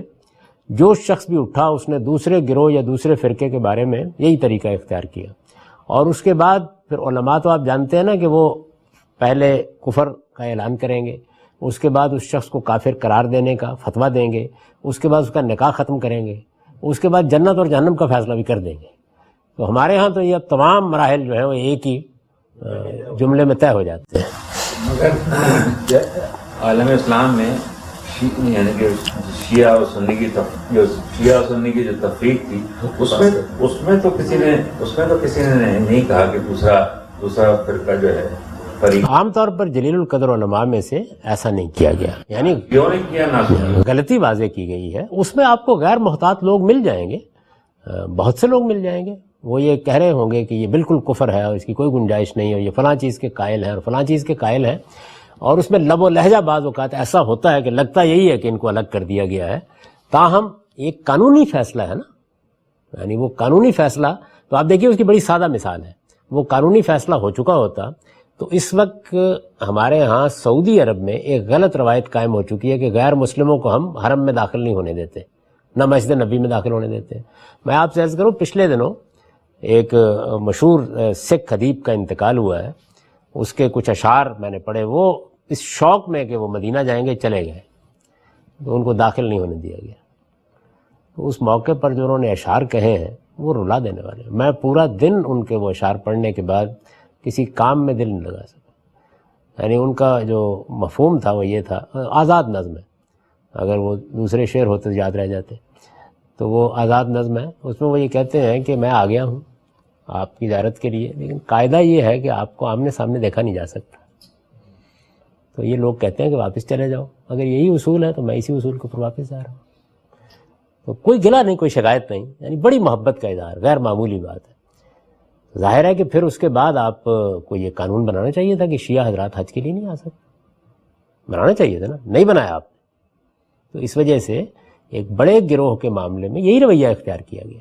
جو شخص بھی اٹھا اس نے دوسرے گروہ یا دوسرے فرقے کے بارے میں یہی طریقہ اختیار کیا. اور اس کے بعد پھر علماء تو آپ جانتے ہیں نا کہ وہ پہلے کفر کا اعلان کریں گے، اس کے بعد اس شخص کو کافر قرار دینے کا فتویٰ دیں گے، اس کے بعد اس کا نکاح ختم کریں گے، اس کے بعد جنت اور جہنم کا فیصلہ بھی کر دیں گے. تو ہمارے ہاں تو یہ اب تمام مراحل جو ہیں وہ ایک ہی جملے میں طے ہو جاتے ہیں. مگر عالم اسلام میں یعنی کہ شیعہ اور سنی کی جو تفریق تھی اس میں تو کسی نے نہیں کہا کہ دوسرا فرقہ جو ہے فریق. عام طور پر جلیل القدر علماء میں سے ایسا نہیں کیا گیا، یعنی کیوں نہیں کیا نہ غلطی واضح کی گئی ہے. اس میں آپ کو غیر محتاط لوگ مل جائیں گے، بہت سے لوگ مل جائیں گے. وہ یہ کہہ رہے ہوں گے کہ یہ بالکل کفر ہے اور اس کی کوئی گنجائش نہیں ہے، یہ فلاں چیز کے قائل ہیں اور فلاں چیز کے قائل ہیں. اور اس میں لب و لہجہ بعض اوقات ایسا ہوتا ہے کہ لگتا یہی ہے کہ ان کو الگ کر دیا گیا ہے. تاہم ایک قانونی فیصلہ ہے نا، یعنی وہ قانونی فیصلہ تو آپ دیکھیے اس کی بڑی سادہ مثال ہے. وہ قانونی فیصلہ ہو چکا ہوتا تو اس وقت ہمارے ہاں سعودی عرب میں ایک غلط روایت قائم ہو چکی ہے کہ غیر مسلموں کو ہم حرم میں داخل نہیں ہونے دیتے، نہ مسجد نبی میں داخل ہونے دیتے. میں آپ سے عرض کروں، پچھلے دنوں ایک مشہور سکھ ادیب کا انتقال ہوا ہے. اس کے کچھ اشعار میں نے پڑھے، وہ اس شوق میں کہ وہ مدینہ جائیں گے چلے گئے تو ان کو داخل نہیں ہونے دیا گیا. تو اس موقع پر جو انہوں نے اشعار کہے ہیں وہ رلا دینے والے ہیں. میں پورا دن ان کے وہ اشعار پڑھنے کے بعد کسی کام میں دل نہیں لگا سکا. یعنی ان کا جو مفہوم تھا وہ یہ تھا، آزاد نظم ہے، اگر وہ دوسرے شعر ہوتے یاد رہ جاتے، تو وہ آزاد نظم ہے. اس میں وہ یہ کہتے ہیں کہ میں آ گیا ہوں آپ کی زیارت کے لیے، لیکن قاعدہ یہ ہے کہ آپ کو آمنے سامنے دیکھا نہیں جا سکتا. تو یہ لوگ کہتے ہیں کہ واپس چلے جاؤ. اگر یہی اصول ہے تو میں اسی اصول کے اوپر واپس جا رہا ہوں. تو کوئی گلہ نہیں، کوئی شکایت نہیں، یعنی بڑی محبت کا اظہار، غیر معمولی بات ہے. ظاہر ہے کہ پھر اس کے بعد آپ کو یہ قانون بنانا چاہیے تھا کہ شیعہ حضرات حج کے لیے نہیں آ سکتے. بنانا چاہیے تھا نا، نہیں بنایا آپ نے. تو اس وجہ سے ایک بڑے گروہ کے معاملے میں یہی رویہ اختیار کیا گیا.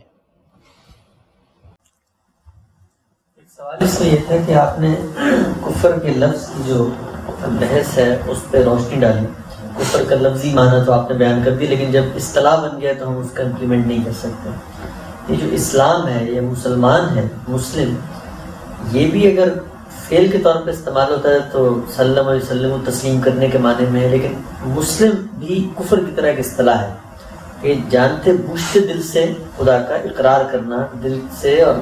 ایک سوال اس میں یہ تھا کہ آپ نے کفر کے لفظ کی جو بحث ہے اس پہ روشنی ڈالی. کفر کا لفظی معنی تو آپ نے بیان کر دی، لیکن جب اصطلاح بن گیا تو ہم اس کا امپلیمنٹ نہیں کر سکتے. یہ جو اسلام ہے یا مسلمان ہے، مسلم، یہ بھی اگر فعل کے طور پہ استعمال ہوتا ہے تو سلم علیہ وسلم تسلیم کرنے کے معنی میں ہے، لیکن مسلم بھی کفر کی طرح ایک اصطلاح ہے کہ جانتے بوجھتے دل سے خدا کا اقرار کرنا، دل سے اور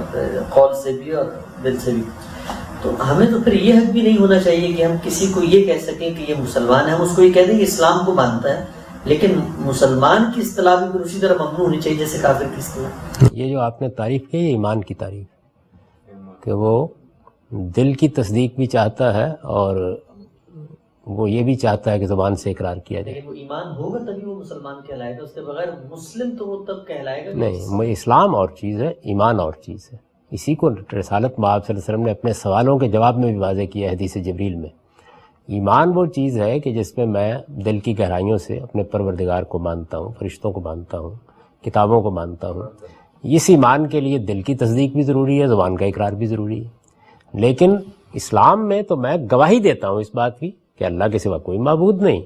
قول سے بھی اور دل سے بھی. تو ہمیں تو پھر یہ حق بھی نہیں ہونا چاہیے کہ ہم کسی کو یہ کہہ سکیں کہ یہ مسلمان ہے. ہم اس کو یہ کہہ دیں کہ اسلام کو مانتا ہے، لیکن مسلمان کی اصطلاح بھی اسی طرح ممنوع ہونی چاہیے جیسے کافر کی اصطلاح. یہ جو آپ نے تعریف کی، یہ ایمان کی تعریف، کہ وہ دل کی تصدیق بھی چاہتا ہے اور وہ یہ بھی چاہتا ہے کہ زبان سے اقرار کیا جائے. وہ ایمان ہوگا تبھی وہ مسلمان کہلائے گا، اس کے بغیر مسلم تو وہ تب کہلائے گا نہیں. اسلام اور چیز ہے، ایمان اور چیز ہے. اسی کو رسالت مآب صلی اللہ علیہ وسلم نے اپنے سوالوں کے جواب میں بھی واضح کیا ہے حدیث جبریل میں. ایمان وہ چیز ہے کہ جس میں میں دل کی گہرائیوں سے اپنے پروردگار کو مانتا ہوں، فرشتوں کو مانتا ہوں، کتابوں کو مانتا ہوں. اس ایمان کے لیے دل کی تصدیق بھی ضروری ہے، زبان کا اقرار بھی ضروری ہے. لیکن اسلام میں تو میں گواہی دیتا ہوں اس بات کی کہ اللہ کے سوا کوئی معبود نہیں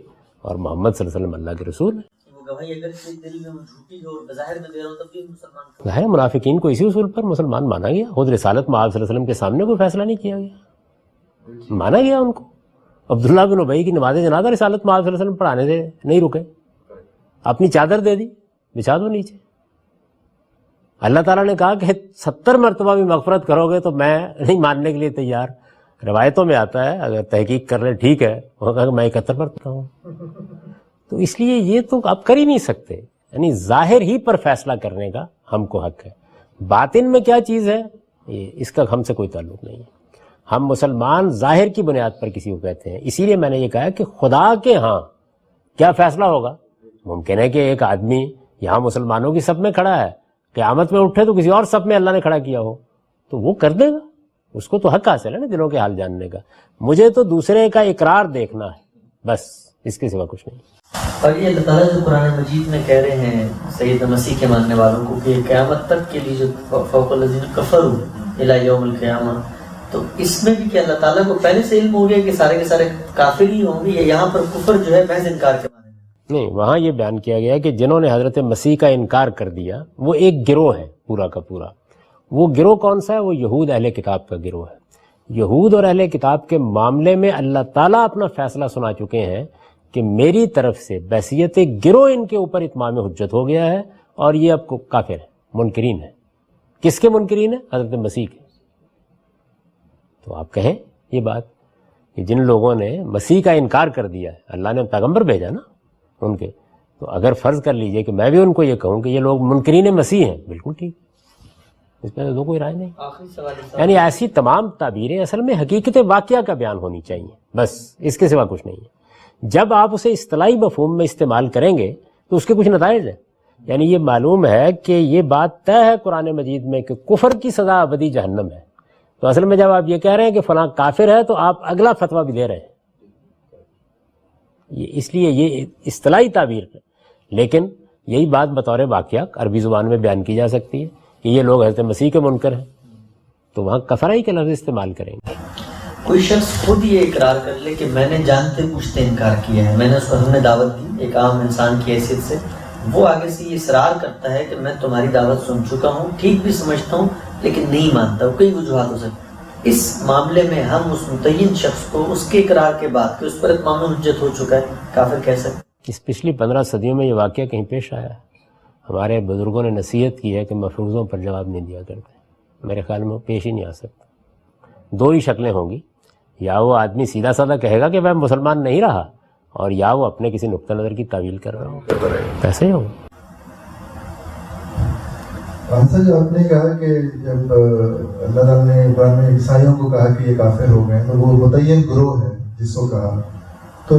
اور محمد صلی اللہ علیہ وسلم اللہ کے رسول ہیں. وہ گواہی اگرچہ دل میں وہ جھوٹی ہو اور بظاہر میں دے رہا ہوں تب بھی مسلمان ظاہر منافقین کو اسی اصول پر مسلمان مانا گیا. خود رسالت مآب صلی اللہ علیہ وسلم کے سامنے کوئی فیصلہ نہیں کیا گیا, مانا گیا ان کو. عبداللہ بن ابی کی نماز جنازہ رسالت مآب صلی اللہ علیہ وسلم پڑھانے سے نہیں رکے, اپنی چادر دے دی, بچھا دو نیچے. اللہ تعالیٰ نے کہا کہ 70 مرتبہ بھی مغفرت کرو گے تو میں نہیں ماننے کے لیے تیار. روایتوں میں آتا ہے, اگر تحقیق کر لیں ٹھیک ہے, وہ کہا کہ میں 71 مرتبہ ہوں. تو اس لیے یہ تو آپ کر ہی نہیں سکتے, یعنی ظاہر ہی پر فیصلہ کرنے کا ہم کو حق ہے. باطن میں کیا چیز ہے اس کا ہم سے کوئی تعلق نہیں ہے. ہم مسلمان ظاہر کی بنیاد پر کسی کو کہتے ہیں. اسی لیے میں نے یہ کہا کہ خدا کے ہاں کیا فیصلہ ہوگا. ممکن ہے کہ ایک آدمی یہاں مسلمانوں کی صف میں کھڑا ہے, قیامت میں اٹھے تو کسی اور صف میں اللہ نے کھڑا کیا ہو تو وہ کر دے گا, اس کو تو حق حاصل ہے نا دلوں کے حال جاننے کا. مجھے تو دوسرے کا اقرار دیکھنا ہے بس, اس کے سوا کچھ نہیں. اور یہ اللہ تعالیٰ جو قرآن مجید میں کہہ رہے ہیں سیدنا مسیح کے ماننے والوں کو کہ قیامت تک کے لیے جو فوق الذین کفروا الی یوم القیامہ, تو اس میں بھی کہ اللہ تعالیٰ کو پہلے سے علم ہو گیا کہ سارے کے سارے کافر ہی ہوں گے, یا یہاں پر کفر جو ہے محض انکار کے معنی میں؟ نہیں, وہاں یہ بیان کیا گیا کہ جنہوں نے حضرت مسیح کا انکار کر دیا وہ ایک گروہ ہے پورا کا پورا. وہ گروہ کون سا ہے؟ وہ یہود اہل کتاب کا گروہ ہے. یہود اور اہل کتاب کے معاملے میں اللہ تعالیٰ اپنا فیصلہ سنا چکے ہیں کہ میری طرف سے بحیثیت گروہ ان کے اوپر اتمام حجت ہو گیا ہے اور یہ اب کو کافر ہے, منکرین ہے. کس کے منکرین ہیں؟ حضرت مسیح کے. تو آپ کہیں یہ بات کہ جن لوگوں نے مسیح کا انکار کر دیا ہے, اللہ نے پیغمبر بھیجا نا ان کے, تو اگر فرض کر لیجئے کہ میں بھی ان کو یہ کہوں کہ یہ لوگ منکرین مسیح ہیں, بالکل ٹھیک, اس میں تو کوئی رائے نہیں. آخری سوال یعنی ایسی تمام تعبیریں اصل میں حقیقت واقعہ کا بیان ہونی چاہیے بس, اس کے سوا کچھ نہیں ہے. جب آپ اسے اصطلاحی مفہوم میں استعمال کریں گے تو اس کے کچھ نتائج ہیں. یعنی یہ معلوم ہے کہ یہ بات طے ہے قرآن مجید میں کہ کفر کی سزا ابدی جہنم ہے, تو اصل میں جب آپ یہ کہہ رہے ہیں کہ فلاں کافر ہے تو آپ اگلا فتویٰ بھی دے رہے ہیں. اس لیے یہ اصطلاحی تعبیر ہے, لیکن یہی بات بطور واقعہ عربی زبان میں بیان کی جا سکتی ہے کہ یہ لوگ حضرت مسیح کے منکر ہیں, تو وہاں کفرائی کے لفظ استعمال کریں گے. کوئی شخص خود یہ اقرار کر لے کہ میں نے جانتے پوچھتے انکار کیا ہے, میں نے اس کو ہم نے دعوت دی ایک عام انسان کی حیثیت سے, وہ آگے سے یہ اصرار کرتا ہے کہ میں تمہاری دعوت سن چکا ہوں, ٹھیک بھی سمجھتا ہوں لیکن نہیں مانتا, وہ کئی وجوہات ہو سکتی. اس معاملے میں ہم اس متعین شخص کو اس کے اقرار کے بعد کہ اس پر اتمام حجت ہو چکا ہے کافر کہہ سکتے؟ اس پچھلی 15 صدیوں میں یہ واقعہ کہیں پیش آیا ہے. ہمارے بزرگوں نے نصیحت کی ہے کہ مفروضوں پر جواب نہیں دیا کرتے. میرے خیال میں وہ پیش ہی نہیں آ سکتا. دو ہی شکلیں ہوں گی, یا وہ آدمی سیدھا سادہ کہے گا کہ میں مسلمان نہیں رہا, اور یا وہ اپنے کسی نقطہ نظر کی تعویل کر رہا ہوں. ایسے ہی ہوگا. آنسر جو آپ نے کہا کہ جب اللہ تعالیٰ نے قرآن میں عیسائیوں کو کہا کہ یہ کافر ہو گئے تو وہ متعین گروہ ہے جس کو کہا, تو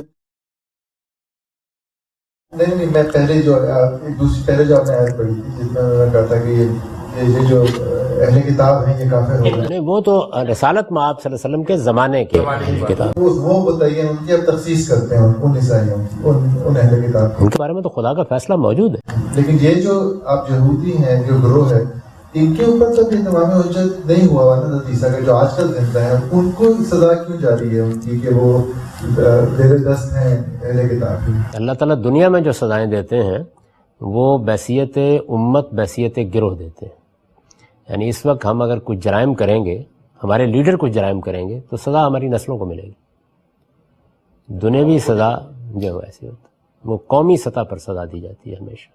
نہیں میں پہلے جو پہلے جو آپ نے آیت پڑھی تھی جس میں انہوں نے کہا تھا کہ یہ جو اہل کتاب ہیں یہ کافر ہو گئے, وہ تو رسالت مآب صلی اللہ علیہ وسلم کے زمانے کے کتاب, وہ متعین ان کی اب تخصیص کرتے ہیں ان عیسائیوں کی, ان اہل کتاب کی. ان کے بارے میں تو خدا کا فیصلہ موجود ہے. لیکن یہ جو آپ یہودی ہیں جو گروہ ہے ان کے اوپر تو اتمام حجت نہیں ہوا ہوا نا عیسیٰ کا, جو آج کل زندہ ہیں ان کو سزا کیوں جاری ہے ان کی کہ وہ زیر دست ہیں اہل کتاب کی؟ اللہ تعالیٰ دنیا میں جو سزائیں دیتے ہیں وہ بحیثیت امت بحیثیت گروہ دیتے ہیں. یعنی اس وقت ہم اگر کچھ جرائم کریں گے, ہمارے لیڈر کچھ جرائم کریں گے تو سزا ہماری نسلوں کو ملے گی. دنیاوی سزا جو ایسی ہوتی ہے وہ قومی سطح پر سزا دی جاتی ہے ہمیشہ.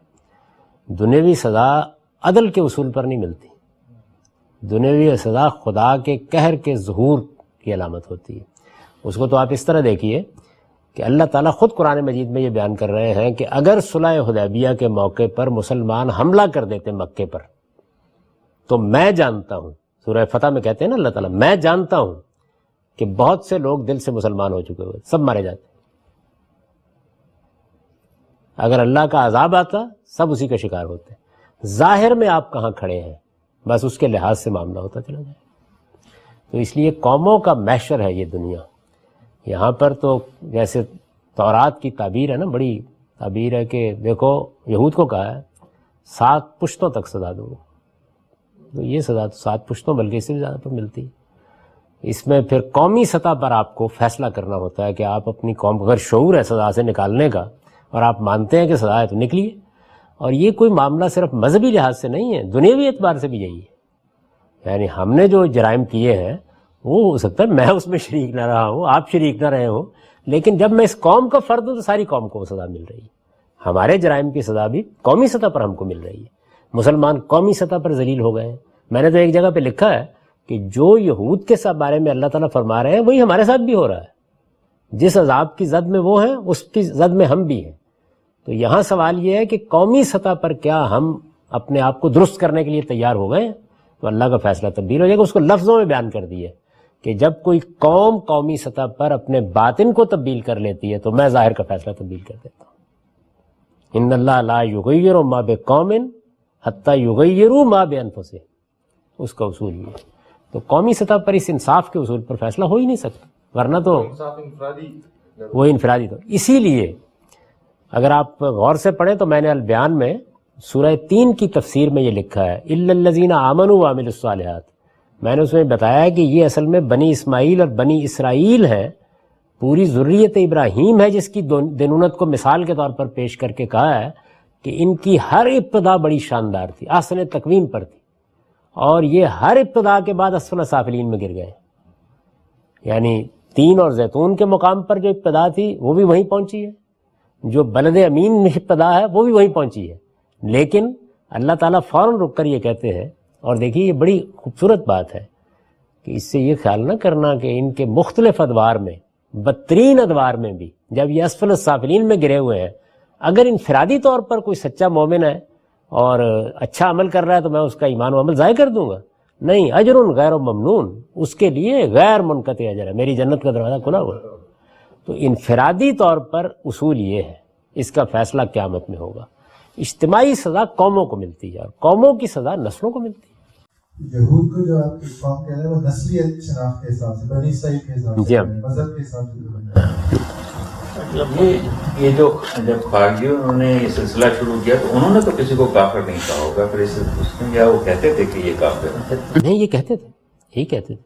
دنیاوی سزا عدل کے اصول پر نہیں ملتی. دنیاوی سزا خدا کے قہر کے ظہور کی علامت ہوتی ہے. اس کو تو آپ اس طرح دیکھیے کہ اللہ تعالیٰ خود قرآن مجید میں یہ بیان کر رہے ہیں کہ اگر صلح حدیبیہ کے موقع پر مسلمان حملہ کر دیتے مکے پر, تو میں جانتا ہوں, سورہ فتح میں کہتے ہیں نا اللہ تعالیٰ, میں جانتا ہوں کہ بہت سے لوگ دل سے مسلمان ہو چکے ہوئے سب مارے جاتے. اگر اللہ کا عذاب آتا سب اسی کا شکار ہوتے. ظاہر میں آپ کہاں کھڑے ہیں بس اس کے لحاظ سے معاملہ ہوتا چلا جائے. تو اس لیے قوموں کا محشر ہے یہ دنیا. یہاں پر تو جیسے تورات کی تعبیر ہے نا, بڑی تعبیر ہے کہ دیکھو یہود کو کہا ہے 7 پشتوں تک سزا دو, تو یہ سزا تو 7 پشتوں بلکہ اس سے بھی زیادہ پر ملتی ہے. اس میں پھر قومی سطح پر آپ کو فیصلہ کرنا ہوتا ہے کہ آپ اپنی قوم, اگر شعور ہے سزا سے نکالنے کا اور آپ مانتے ہیں کہ سزا ہے تو نکلیے. اور یہ کوئی معاملہ صرف مذہبی لحاظ سے نہیں ہے، دنیاوی اعتبار سے بھی یہی ہے. یعنی ہم نے جو جرائم کیے ہیں وہ ہو سکتا ہے میں اس میں شریک نہ رہا ہوں، آپ شریک نہ رہے ہوں، لیکن جب میں اس قوم کا فرد ہوں تو ساری قوم کو سزا مل رہی ہے. ہمارے جرائم کی سزا بھی قومی سطح پر ہم کو مل رہی ہے. مسلمان قومی سطح پر ذلیل ہو گئے ہیں. میں نے تو ایک جگہ پہ لکھا ہے کہ جو یہود کے سب بارے میں اللہ تعالیٰ فرما رہے ہیں وہی ہمارے ساتھ بھی ہو رہا ہے. جس عذاب کی زد میں وہ ہیں اس کی زد میں ہم بھی ہیں. تو یہاں سوال یہ ہے کہ قومی سطح پر کیا ہم اپنے آپ کو درست کرنے کے لیے تیار ہو گئے؟ تو اللہ کا فیصلہ تبدیل ہو جائے گا. اس کو لفظوں میں بیان کر دیے کہ جب کوئی قوم قومی سطح پر اپنے باطن کو تبدیل کر لیتی ہے تو میں ظاہر کا فیصلہ تبدیل کر دیتا ہوں. ان اللہ لا یغیر ما بقوم حتی یغیروا ما بانفسہم، اس کا اصول یہ ہے. تو قومی سطح پر اس انصاف کے اصول پر فیصلہ ہو ہی نہیں سکتا، ورنہ تو وہ انفرادی. تو اسی لیے اگر آپ غور سے پڑھیں تو میں نے البیان میں سورہ 3 کی تفسیر میں یہ لکھا ہے الا الذین آمنوا وعملوا الصالحات. میں نے اس میں بتایا کہ یہ اصل میں بنی اسماعیل اور بنی اسرائیل ہے، پوری ذریت ابراہیم ہے جس کی دینونت کو مثال کے طور پر پیش کر کے کہا ہے کہ ان کی ہر ابتدا بڑی شاندار تھی، احسن تقویم پر تھی، اور یہ ہر ابتدا کے بعد اسفل سافلین میں گر گئے. یعنی تین اور زیتون کے مقام پر جو ابتدا تھی وہ بھی وہیں پہنچی ہے، جو بلد امین میں ابتدا ہے وہ بھی وہیں پہنچی ہے. لیکن اللہ تعالیٰ فوراً رک کر یہ کہتے ہیں، اور دیکھیے یہ بڑی خوبصورت بات ہے کہ اس سے یہ خیال نہ کرنا کہ ان کے مختلف ادوار میں، بدترین ادوار میں بھی جب یہ اسفل السافلین میں گرے ہوئے ہیں، اگر انفرادی طور پر کوئی سچا مومن ہے اور اچھا عمل کر رہا ہے تو میں اس کا ایمان و عمل ضائع کر دوں گا؟ نہیں، اجر غیر ممنون، اس کے لیے غیر منقطع اجر ہے، میری جنت کا دروازہ کھلا ہوا ہے. تو انفرادی طور پر اصول یہ ہے، اس کا فیصلہ قیامت میں ہوگا. اجتماعی سزا قوموں کو ملتی ہے اور قوموں کی سزا نسلوں کو ملتی ہے. یہود کو جو آپ قوم کہہ رہے ہیں وہ نسلیت شناخت کے حساب سے، بنی اسرائیل کے حساب سے، مذہب کے حساب سے. یہ جو جب خارجیوں انہوں نے یہ سلسلہ شروع کیا تو انہوں نے تو کسی کو کافر نہیں کہا ہوگا، پھر اس میں کیا وہ کہتے تھے کہ یہ کافر ہے؟ نہیں، یہ کہتے تھے، یہی کہتے تھے.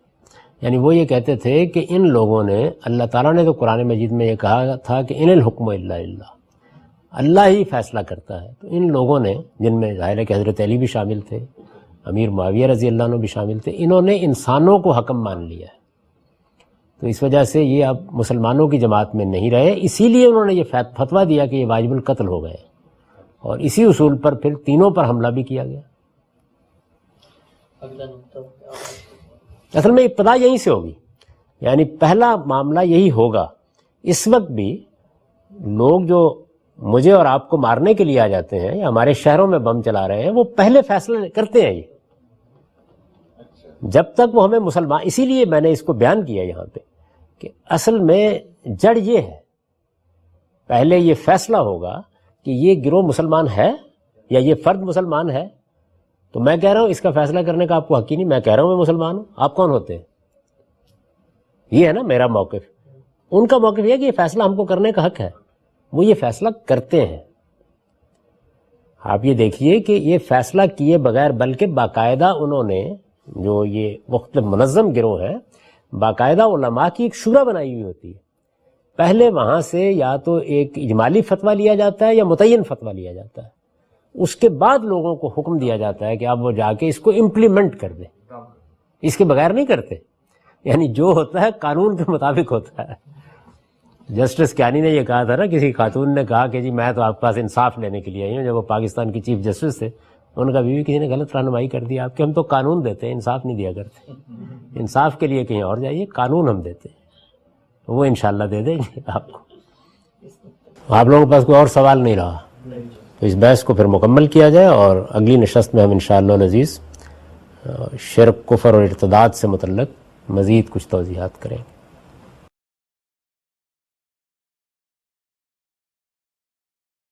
یعنی وہ یہ کہتے تھے کہ ان لوگوں نے، اللہ تعالیٰ نے تو قرآن مجید میں یہ کہا تھا کہ ان الحکم الا للہ، اللہ ہی فیصلہ کرتا ہے. تو ان لوگوں نے، جن میں ظاہر ہے کہ حضرت علی بھی شامل تھے، امیر معاویہ رضی اللہ عنہ بھی شامل تھے، انہوں نے انسانوں کو حکم مان لیا ہے. تو اس وجہ سے یہ اب مسلمانوں کی جماعت میں نہیں رہے، اسی لیے انہوں نے یہ فتویٰ دیا کہ یہ واجب القتل ہو گئے، اور اسی اصول پر پھر تینوں پر حملہ بھی کیا گیا. اصل میں ابتدا یہیں سے ہوگی، یعنی پہلا معاملہ یہی ہوگا. اس وقت بھی لوگ جو مجھے اور آپ کو مارنے کے لیے آ جاتے ہیں یا ہمارے شہروں میں بم چلا رہے ہیں، وہ پہلے فیصلے کرتے ہیں. یہ جب تک وہ ہمیں مسلمان، اسی لیے میں نے اس کو بیان کیا یہاں پہ کہ اصل میں جڑ یہ ہے، پہلے یہ فیصلہ ہوگا کہ یہ گروہ مسلمان ہے یا یہ فرد مسلمان ہے. تو میں کہہ رہا ہوں اس کا فیصلہ کرنے کا آپ کو حق ہی نہیں. میں کہہ رہا ہوں میں مسلمان ہوں، آپ کون ہوتے ہیں؟ یہ ہے نا میرا موقف. ان کا موقف یہ ہے کہ یہ فیصلہ ہم کو کرنے کا حق ہے، وہ یہ فیصلہ کرتے ہیں. آپ یہ دیکھیے کہ یہ فیصلہ کیے بغیر، بلکہ باقاعدہ انہوں نے، جو یہ مختلف منظم گروہ ہیں، باقاعدہ علماء کی ایک شورا بنائی ہوئی ہوتی ہے. پہلے وہاں سے یا تو ایک اجمالی فتویٰ لیا جاتا ہے یا متعین فتویٰ لیا جاتا ہے، اس کے بعد لوگوں کو حکم دیا جاتا ہے کہ آپ وہ جا کے اس کو امپلیمنٹ کر دیں. اس کے بغیر نہیں کرتے. یعنی جو ہوتا ہے قانون کے مطابق ہوتا ہے. جسٹس کیانی نے یہ کہا تھا نا، کسی خاتون نے کہا کہ جی میں تو آپ کے پاس انصاف لینے کے لیے آئی ہوں، جب وہ پاکستان کی چیف جسٹس تھے. ان کا بیوی کسی نے غلط رہنمائی کر دی آپ کہ ہم تو قانون دیتے ہیں، انصاف نہیں دیا کرتے. انصاف کے لیے کہیں اور جائیے، قانون ہم دیتے ہیں، وہ انشاءاللہ دے دیں گے آپ کو. آپ لوگوں کے پاس کوئی اور سوال نہیں رہا تو اس بحث کو پھر مکمل کیا جائے، اور اگلی نشست میں ہم انشاءاللہ العزیز شرک، کفر اور ارتداد سے متعلق مزید کچھ توضیحات کریں گے.